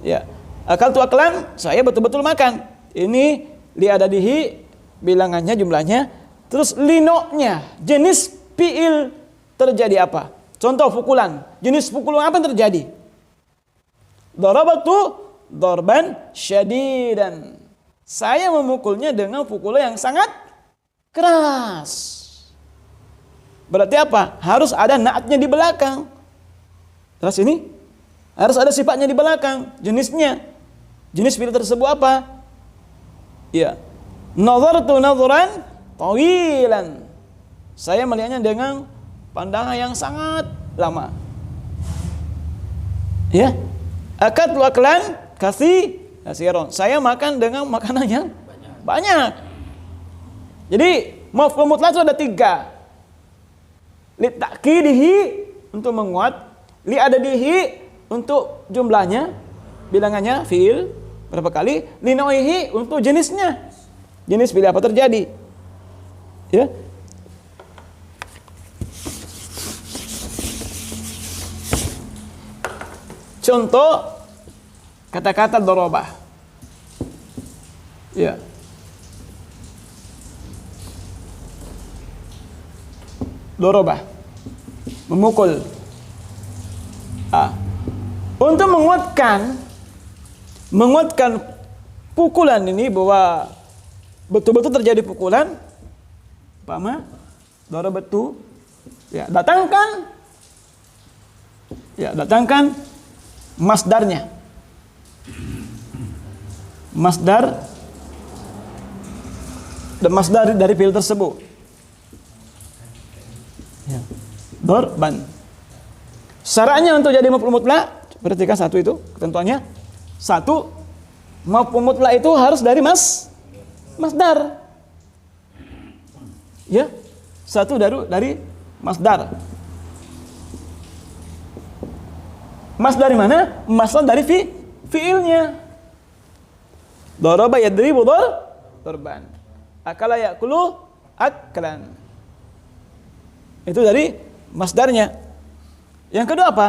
Ya, akaltu aklan, saya betul-betul makan. Ini li adadihi, bilangannya, jumlahnya. Terus linoknya, jenis fi'il terjadi apa? Contoh pukulan, jenis pukulan apa yang terjadi? Darabtu darban syadidan. Saya memukulnya dengan pukulan yang sangat keras. Berarti apa? Harus ada naatnya di belakang. Terus ini harus ada sifatnya di belakang, jenisnya. Jenis fi'il tersebut apa? Ya. Nazartu nazaran tawilan. Saya melihatnya dengan pandangan yang sangat lama. Ya. Akatlu aklan kasiron. Saya makan dengan makanan yang banyak. Jadi mafhum mutlak itu ada tiga. Li ta'kidihi untuk menguat, li adadihi untuk jumlahnya, bilangannya fi'il berapa kali, li nau'ihi untuk jenisnya. Jenis fi'il apa terjadi. Ya. Contoh kata-kata darabah. Ya. Darabah, memukul. Untuk menguatkan pukulan ini, bahwa betul-betul terjadi pukulan, paham? Darabtu. Ya, datangkan masdarnya. Masdar dan masdar dari fi'il tersebut. Ya. Darban. Syaratnya untuk jadi maf'ul mutlak, perhatikan satu itu ketentuannya. Satu, maf'ul mutlak itu harus dari masdar. Ya. Satu dari masdar. Mas dari mana? Masdar dari fi'ilnya. Daraba yadribu darban. Akala ya'kulu aklan. Itu dari masdarnya. Yang kedua apa?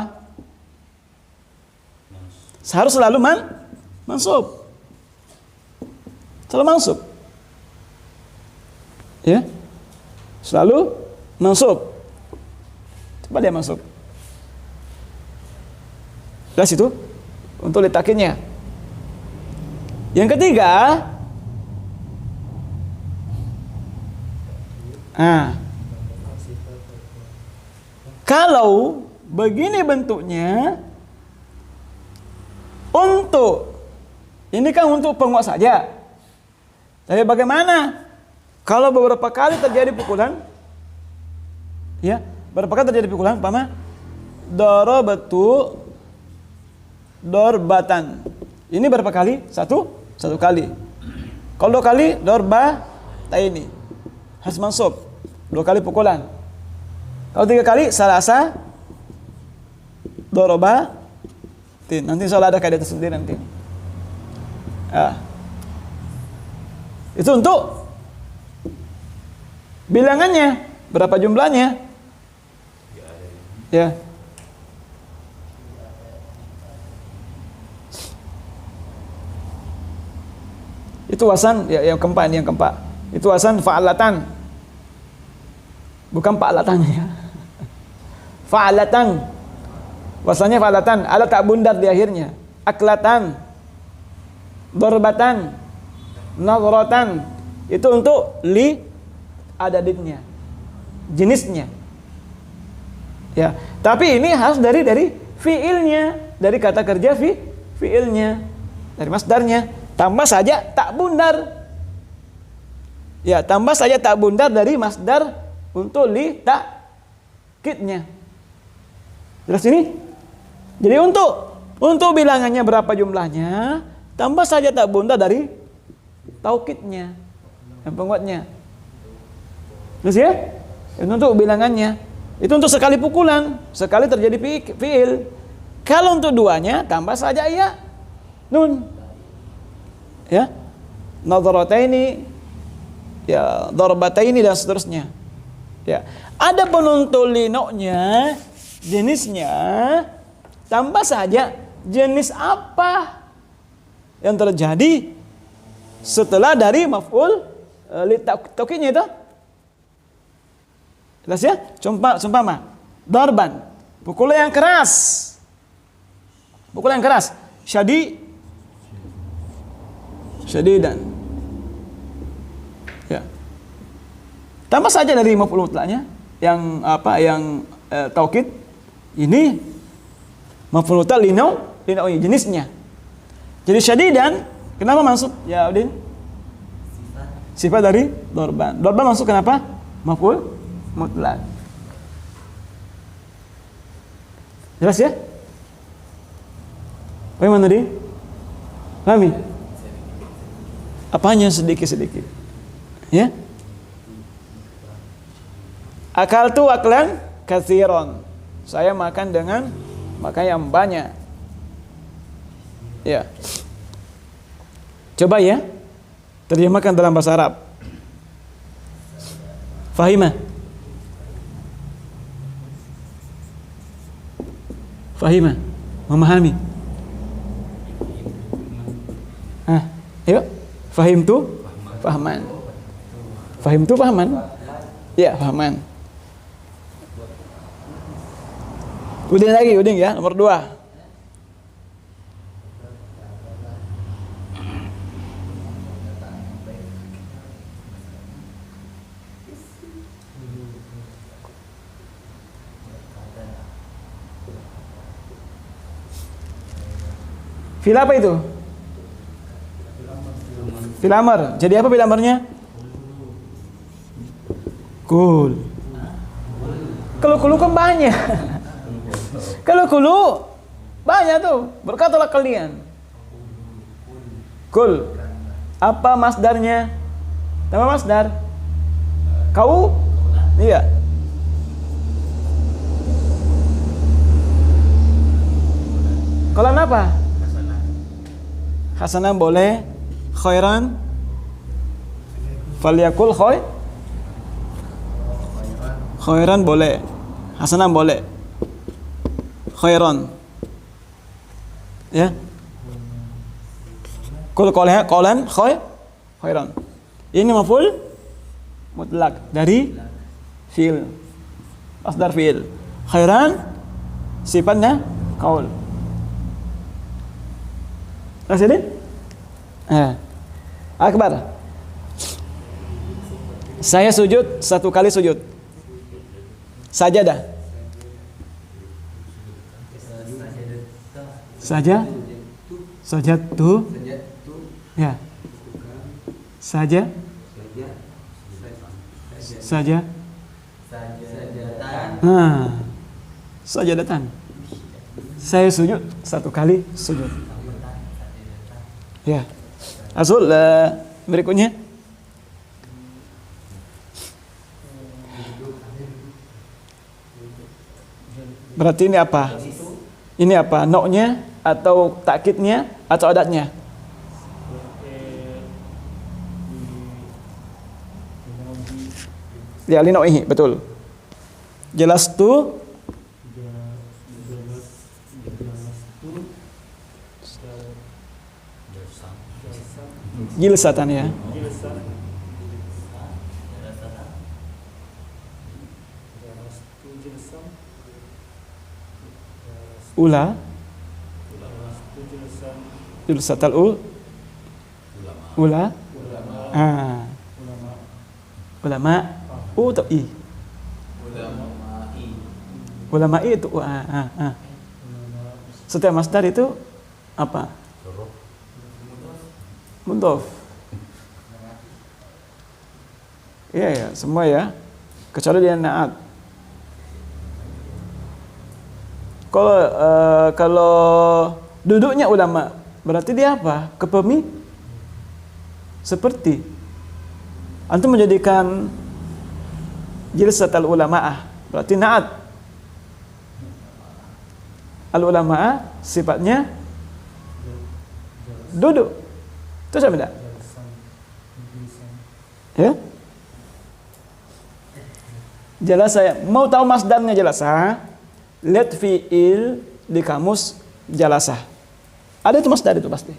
Harus selalu mansub. Selalu mansub. Ya. Selalu mansub. Coba dia mansub. Jelas itu untuk letakinnya. Yang ketiga, kalau begini bentuknya, ini kan untuk penguat saja. Tapi bagaimana kalau beberapa kali terjadi pukulan? Ya, beberapa kali terjadi pukulan, paham? Darabtu dorbatan. Ini berapa kali? Satu kali. Kalau 2 kali, dorbataini. Harus mansub. 2 kali pukulan. Kalau 3 kali, salasa dorobatin. Nanti soal ada kaidah tersendiri nanti. Itu untuk bilangannya. Berapa jumlahnya? Ya. Itu wasan yang keempat, ini yang keempat. Itu wasan fa'alatan. Bukan fa'alatan ya. Fa'alatan. Wasannya fa'alatan, ada tak bundar di akhirnya. Aklatan. Dorbatan. Nadhratan. Itu untuk li adadnya. Jenisnya. Ya, tapi ini harus dari fiilnya, dari kata kerja fiilnya, dari masdarnya. Tambah saja tak bundar. Ya, tambah saja tak bundar dari masdar untuk li takkidnya. Jelas ini? Jadi untuk bilangannya berapa jumlahnya, tambah saja tak bundar dari taukidnya, yang penguatnya. Terus ya? Itu untuk bilangannya. Itu untuk sekali pukulan, sekali terjadi fiil. Kalau untuk duanya, tambah saja ya nun. Ya, nadharataini, ya, darbataini dan seterusnya. Ya, ada penuntul linoknya, jenisnya, tambah saja jenis apa yang terjadi setelah dari maf'ul li taukidnya itu. Jelas ya? Sumpama darban, pukulan yang keras. Pukulan yang keras. Syadidan. Ya. Tambah saja dari maf'ul mutlaknya yang apa? Yang taukid. Ini maf'ul mutlak linau jenisnya. Jadi syadidan kenapa masuk? Ya, Udin. Sifat dari darban. Darban masuk kenapa? Maf'ul mutlak. Jelas ya? Bagaimana tadi? Pahami? Apanya sedikit-sedikit? Ya? Akaltu aklan katsiran. Saya makan dengan makan yang banyak. Ya. Coba ya. Terjemahkan dalam bahasa Arab. Fahimah. Fahimah. Memahami. Yuk. Fahim tu fahman. Fahim tu fahman. Ya, fahman. Udin lagi, Udin ya, nomor 2. Fil apa itu? Fil amr. Jadi apa fil amrnya? Kul. Kalau kulu kan banyak. Kalau kulu banyak tuh. Berkatalah kalian. Kul. Apa masdarnya? Nama masdar? Kau? Iya. Kalau apa? Hasanah boleh, khairan, falyakul khairan boleh, hasanah boleh, khairan, ya. Kul qolan khairan. Ini maf'ul mutlak dari fi'il, masdar fi'il. Khairan sifatnya qaul. Rasidi? Akbar. Saya sujud 1 kali sujud. Sajadah. Sajadtu. Ya. Saja. Sajadatan. Saya sujud 1 kali sujud. Ya. Asul berikutnya. Berarti ini apa? Ini apa? Noknya atau takkidnya atau adatnya? Ya, linauhi, betul. Jelas tu jilsatan ya. Ula jilsatal ula ulama atau i ulama itu setiap masdar itu apa? Mudhof. Iya ya, semua ya. Kecuali dia naat. Kalau duduknya ulama, berarti dia apa? Seperti antum menjadikan jilsatal ulama'ah, berarti naat. Al ulama'ah sifatnya duduk. Itu sama tidak? Ya? Jelas saya. Mau tahu masdarnya jelasah? Lihat fi'il di kamus jalasah. Ada itu masdar itu pasti.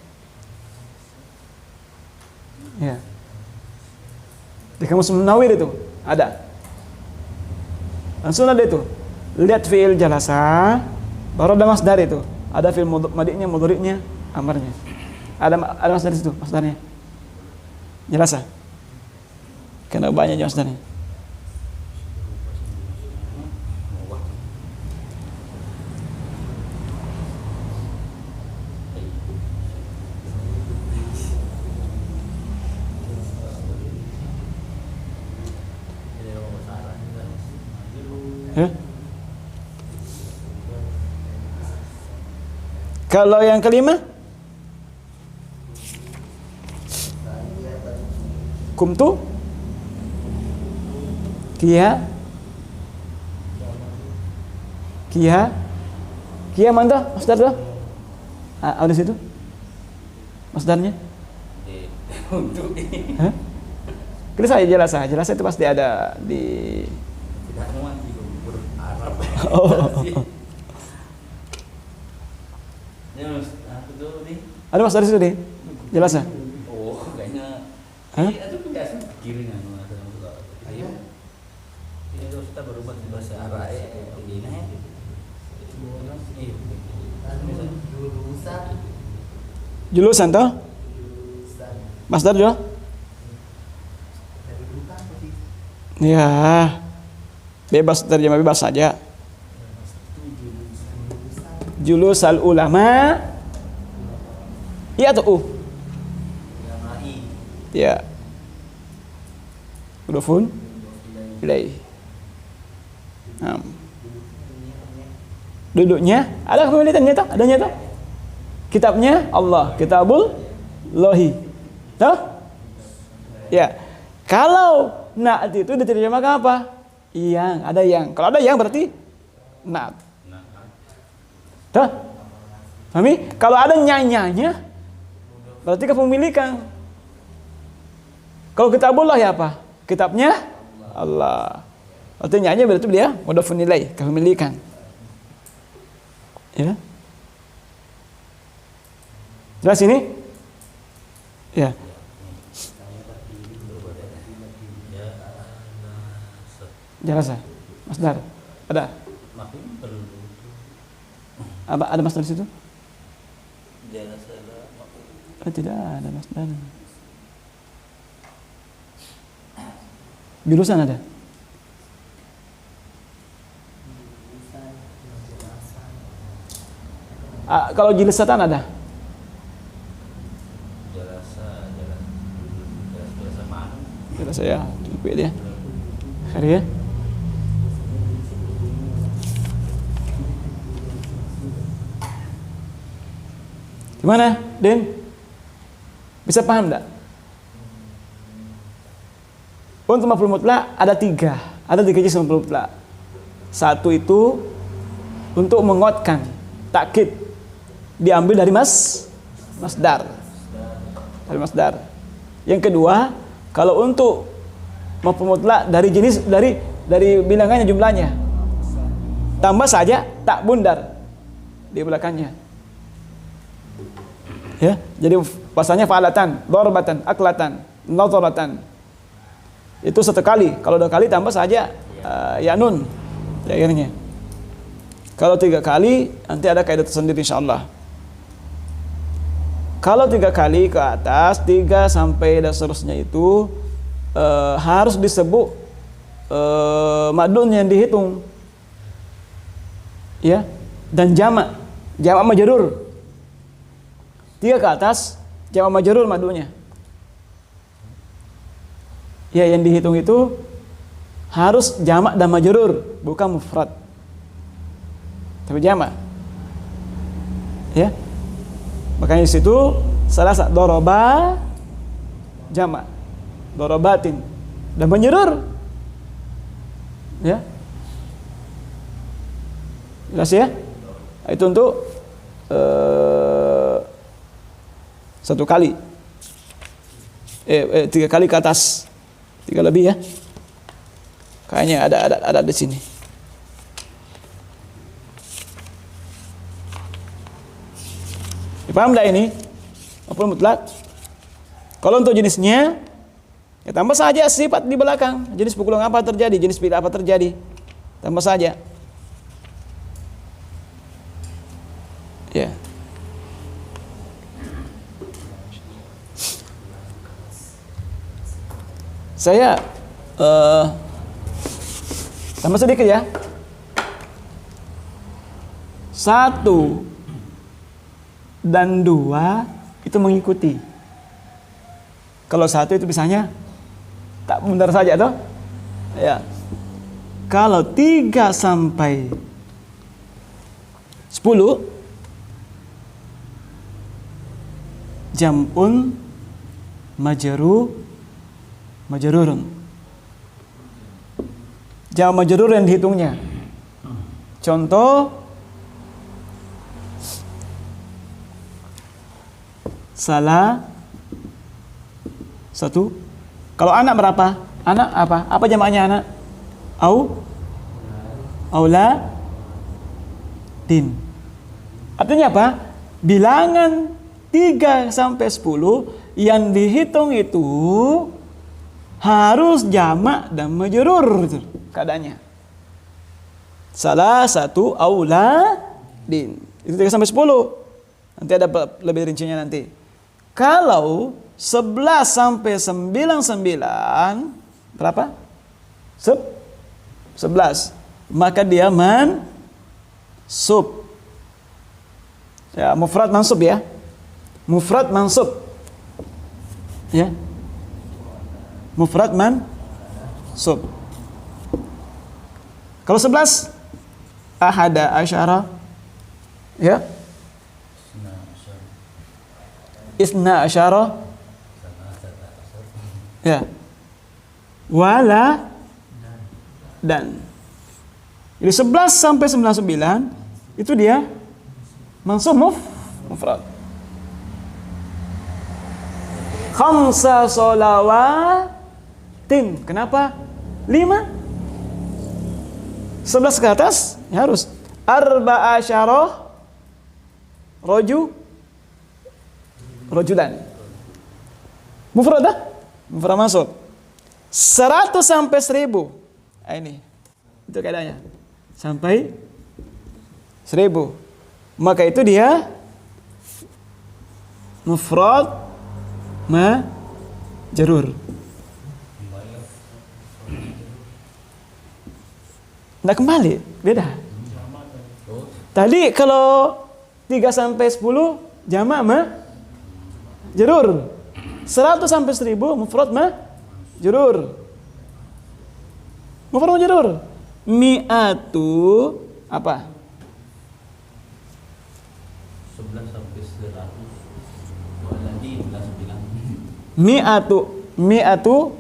Ya. Di kamus Munawwir itu ada. Langsung ada itu. Lihat fi'il jalasah, baru ada masdar itu. Ada fi'il madhinya, mudhari'nya, amarnya. Ada masdar di situ, masdarnya. Jalasah. Karena banyak masdarnya. Ya. Kalau yang kelima, kumtu, kia mana masdar tuh? Ada di situ masdarnya? Kita saya jelas itu pasti ada di. Ada masdar di situ deh, jelas ya? Oh, kayaknya. Itu biasa kiri nggak ayo. Ini terus kita berubah di bahasa Arab ini ya. Julusan toh? Masdar jo? Ya, bebas terjemah bebas saja. Julusal ulama, iya atau ya, mudhofun ilaih. Duduknya ada kepemilikannya tuh, adanya tuh. Kitabnya Allah, kitabul lohi, tuh? Ya. Kalau naat itu diterjemahkan apa? Yang, ada yang. Kalau ada yang berarti naat. Tuh? Pahami? Kalau ada nyanyanya berarti kepemilikan. Kalau kitabullah ya apa? Kitabnya Allah. Berarti nyanya berarti dia mudhofun ilaih, kepemilikan. Ya. Jelas ini? Ya. Jelas ya? Masdar. Ada? Apa ada masdar di situ? Tidak ada masdar. Jurusan ada? Kalau jilsatan ada? Jelas ya, cukup dia. Hari ya. Gimana, Den? Bisa paham enggak? Untuk maf'ul mutlak ada tiga jenis maf'ul mutlak. Satu itu untuk menguatkan, takkid, diambil dari masdar. Dari masdar. Yang kedua, kalau untuk maf'ul mutlak dari jenis dari bilangannya jumlahnya, tambah saja tak bundar di belakangnya. Ya, jadi pasalnya fa'alatan, darbatan, aklatan, nadharatan. Itu satu kali. Kalau dua kali tambah saja ya nun di akhirnya. Kalau tiga kali nanti ada kaidah tersendiri insyaallah. Kalau tiga kali ke atas, 3 sampai dan seterusnya itu harus disebut madun yang dihitung. Ya, dan jamak majrur. 3 ke atas jamak majrur madunya. Ya, yang dihitung itu harus jamak dan majrur, bukan mufrad. Tapi jamak. Ya. Makanya di situ salah satu doroba jamak, dorobatin dan majrur. Ya. Jelas ya? Itu untuk satu kali. 3 kali ke atas. 3 lebih ya. Kayaknya ada di sini. Dipaham enggak ini? Maf'ul mutlak. Kalau untuk jenisnya ya tambah saja sifat di belakang. Jenis pukulan apa terjadi, jenis fi'il apa terjadi. Tambah saja. Ya. Saya tambah sedikit ya. 1 dan 2 itu mengikuti. Kalau 1 itu misalnya tak benar saja toh. Ya. Kalau 3 sampai 10 jam'un majrurun. Jam majrur yang dihitungnya. Contoh salah satu. Kalau anak berapa? Anak apa? Apa jamaknya anak? Auladin. Artinya apa? Bilangan 3 sampai 10 yang dihitung itu harus jamak dan majrur keadaannya. Salah satu auladin. Itu 3 sampai 10. Nanti ada lebih rincinya nanti. Kalau 11 sampai 99 berapa? 11. Maka dia mansub. Ya, mufrad mansub ya. Mufrad mansub. Ya. Mufrad mansub. Kalau 11 ahada asyara ya. Isna asyara ya. Wala dan. Jadi 11 sampai 99 itu dia mansub mufrad. Khamsa sholawatin. Kenapa? 5. 11 ke atas ya harus. Arba'a asyara rojulan. Mufrad dah? Mufrad masuk. 100 sampai 1000. Ini. Itu keadaannya. Sampai 1000. Maka itu dia mufrad majrur. Nggak kembali, beda. Tadi kalau 3 sampai 10 jamak majrur. 100 sampai 1000 mufrad majrur. Mufrad majrur. Mi'atu apa? 11 sampai 100 mi'atu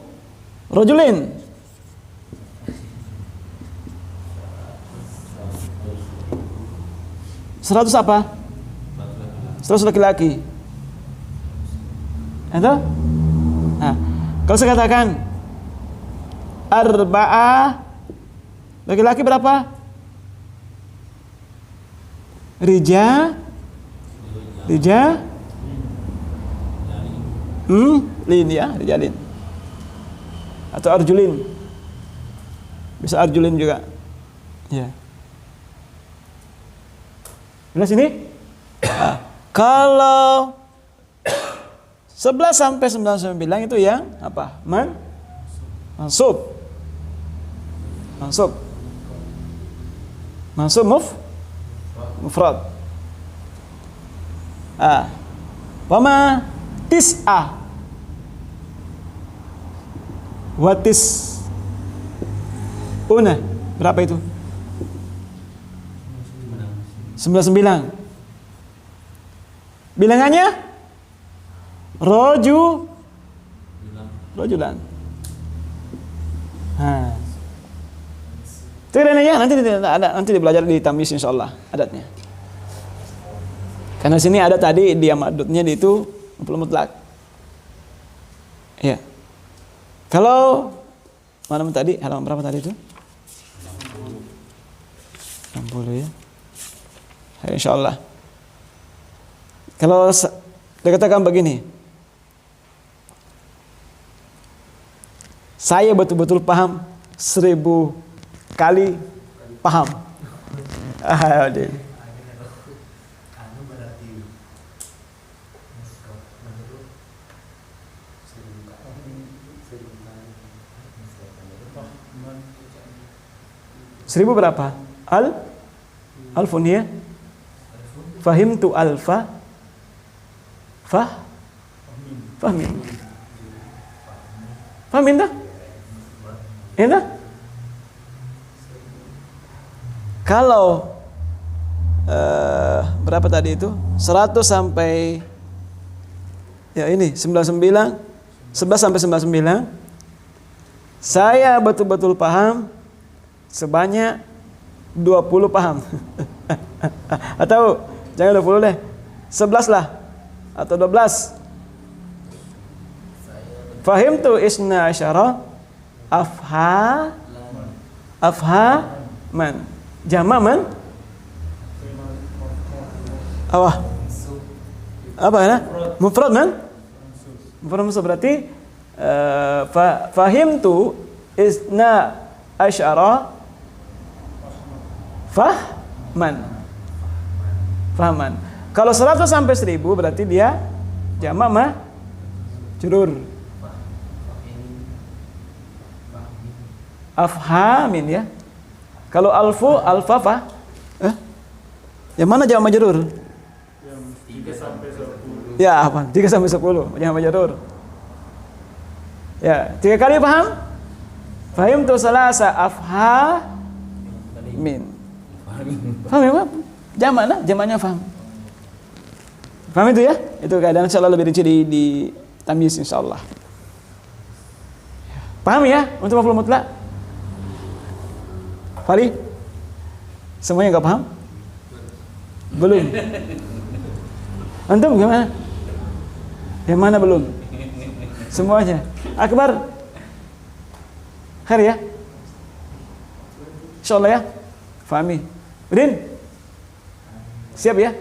rajulin. 100 apa? 100 laki-laki. Itu? Nah, kalau saya katakan arba'a, laki-laki berapa? Lin ya, rijalin. Atau arjulin. Bisa arjulin juga. Ya. Jelas ini? Kalau 11 sampai 99 itu yang apa? Mansub. Mansub mufrad. Wama tis'ah. Watis una. Berapa itu? 99. Bilangannya rojulan. Itu ya, nanti belajar di tamyiz insyaallah adatnya. Karena sini ada tadi dia madudnya itu mutlak. Ya. Kalau mana tadi? Halaman berapa tadi itu? 60 ya. Insyaallah. Kalau dikatakan begini, saya betul-betul paham 1000 kali paham. Aduh. Seribu berapa? Alfun ya? Fahimtu alfa. Fahmin dah? Ya dah? Kalau berapa tadi itu? 100 sampai ya ini 99, 11 sampai 99. Saya betul-betul paham sebanyak 20 paham. Atau jangan 20 deh. 11 lah atau 12. Fahimtu isna asyara afhaman. Jama' man? Apa ya? Mufrad man? Mufrad berarti fahimtu isna asyara fahman. Kalau 100 sampai 1000 berarti dia jama' majrur. Afhamin ya. Kalau alfa yang mana jama' majrur? 3 sampai 10. Ya, apa? 3 sampai 10 jama' majrur. Ya, 3 kali paham? Fahim tu salasa afhamin. Faham ya, Pak? Jamaknya faham. Paham itu ya? Itu keadaan insyaallah lebih rinci di tamyiz insyaallah. Paham ya? Untuk maf'ul mutlak? Fari? Semuanya enggak paham? Belum. Antum gimana? Yang mana belum? Semuanya. Akbar. Khair ya? Insyaallah ya? Fahami. Udin? Siap ya?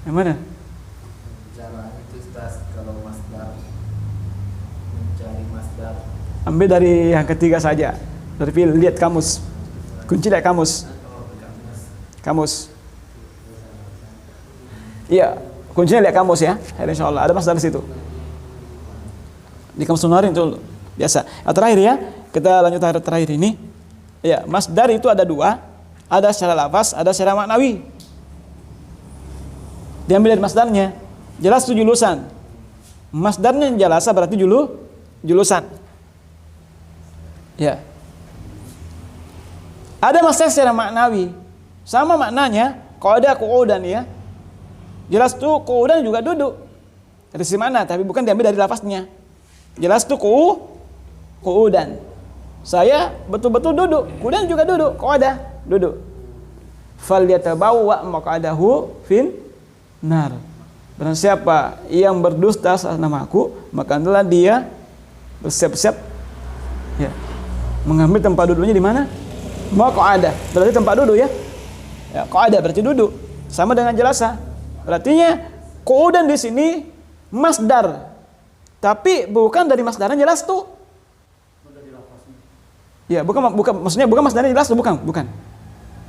Yang mana? Cara itu Ustaz, kalau masdar mencari masdar. Ambil dari yang ketiga saja. Dari fil, lihat kamus. Kunci lihat kamus. Kamus. Iya, kuncinya lihat kamus ya. Insyaallah ada masdar di situ. Di kamus Nunarin itu biasa. Nah, terakhir ya, kita lanjut terakhir ini. Ya, masdar itu ada 2. Ada secara lafaz, ada secara maknawi. Diambil dari masdarnya. Jelas itu julusan. Masdarnya jalasa berarti julusan. Ya. Ada masdar secara maknawi. Sama maknanya, qa'ada qu'udan ya. Jelas tuh qu'udan juga duduk. Dari sisi mana? Tapi bukan diambil dari lafaznya. Jelas tuh qu'udan. Saya betul-betul duduk. Qu'udan juga duduk. Qa'ada duduk. Falyatabawwa maq'adahu fin nar. Barang siapa yang berdusta atas namaku, maka adalah dia bersiap-siap ya, mengambil tempat duduknya di mana? Maq'ada. Berarti tempat duduk ya. Ya, qa'ada berarti duduk. Sama dengan jalasa. Artinya qu'udan di sini masdar. Tapi bukan dari masdarnya jelas tuh. Ya, bukan maksudnya bukan masdarnya jelas tuh, bukan.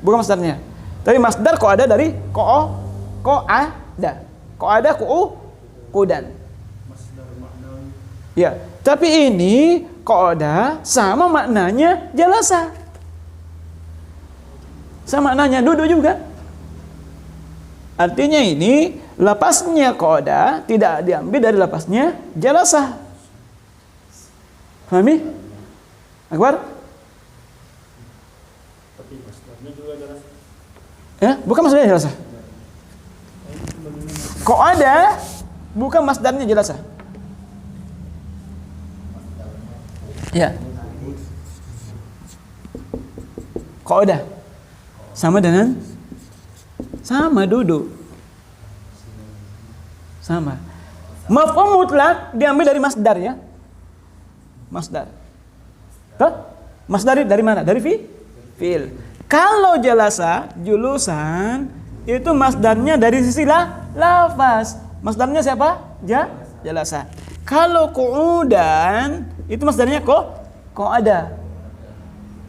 Bukan masdarnya. Tapi masdar qa'ada dari qa'ada. Qa'ada qu'udan. Masdar maknawi. Ya, tapi ini qa'ada sama maknanya jalasa. Sama maknanya duduk juga. Artinya ini lapasnya qa'ada tidak diambil dari lapasnya jalasa. Pahami? Akbar? Tapi masdarnya juga jelas. Ya, bukan masdarnya jalasa. Qa'ada bukan masdarnya jalasa. Ya. Qa'ada sama duduk. Sama. Maf'ul mutlak diambil dari masdar ya. Masdar. Tuh? Masdar dari mana? Dari fi'il. Kalau jalasa, julusan itu masdarnya dari sisi lafaz. Masdarnya siapa? Jalasa. Kalau qu'udan itu masdarnya qa'ada.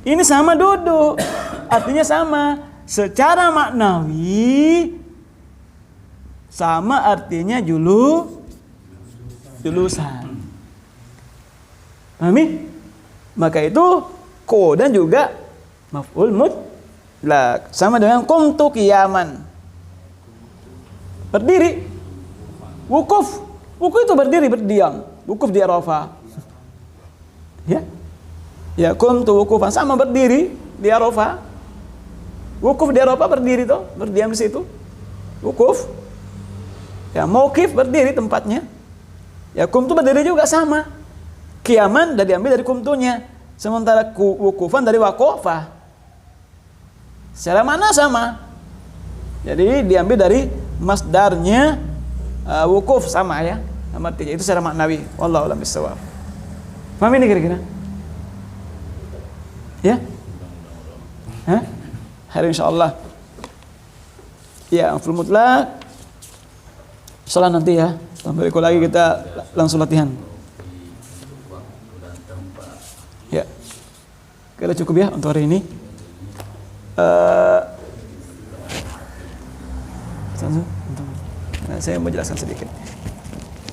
Ini sama duduk. Artinya sama. Secara maknawi sama artinya julusan. Pahami? Maka itu qu'udan juga maf'ul mutlak. Sama dengan qumtu qiyaman. Berdiri. Wukuf. Wukuf itu berdiri, berdiam. Wukuf di Arafah. Ya. Ya, qumtu wukufan sama berdiri di Arafah. Wukuf di Arafah berdiri tuh, berdiam di situ. Wukuf. Ya, mauqif berdiri tempatnya. Ya, qumtu berdiri juga sama. Qiyaman dan diambil dari qumtunya. Sementara wukufan dari waqafah. Secara mana sama. Jadi diambil dari masdarnya wukuf sama ya. Sama artinya itu secara maknawi. Wallahu a'lam bishawab. Paham ini kira-kira? Ya? Hah? Hari insyaallah. Ya, maf'ul mutlak. Insyaallah nanti ya. Berikut lagi kita langsung latihan. Ya. Kira cukup ya untuk hari ini. Saya mau jelaskan sedikit.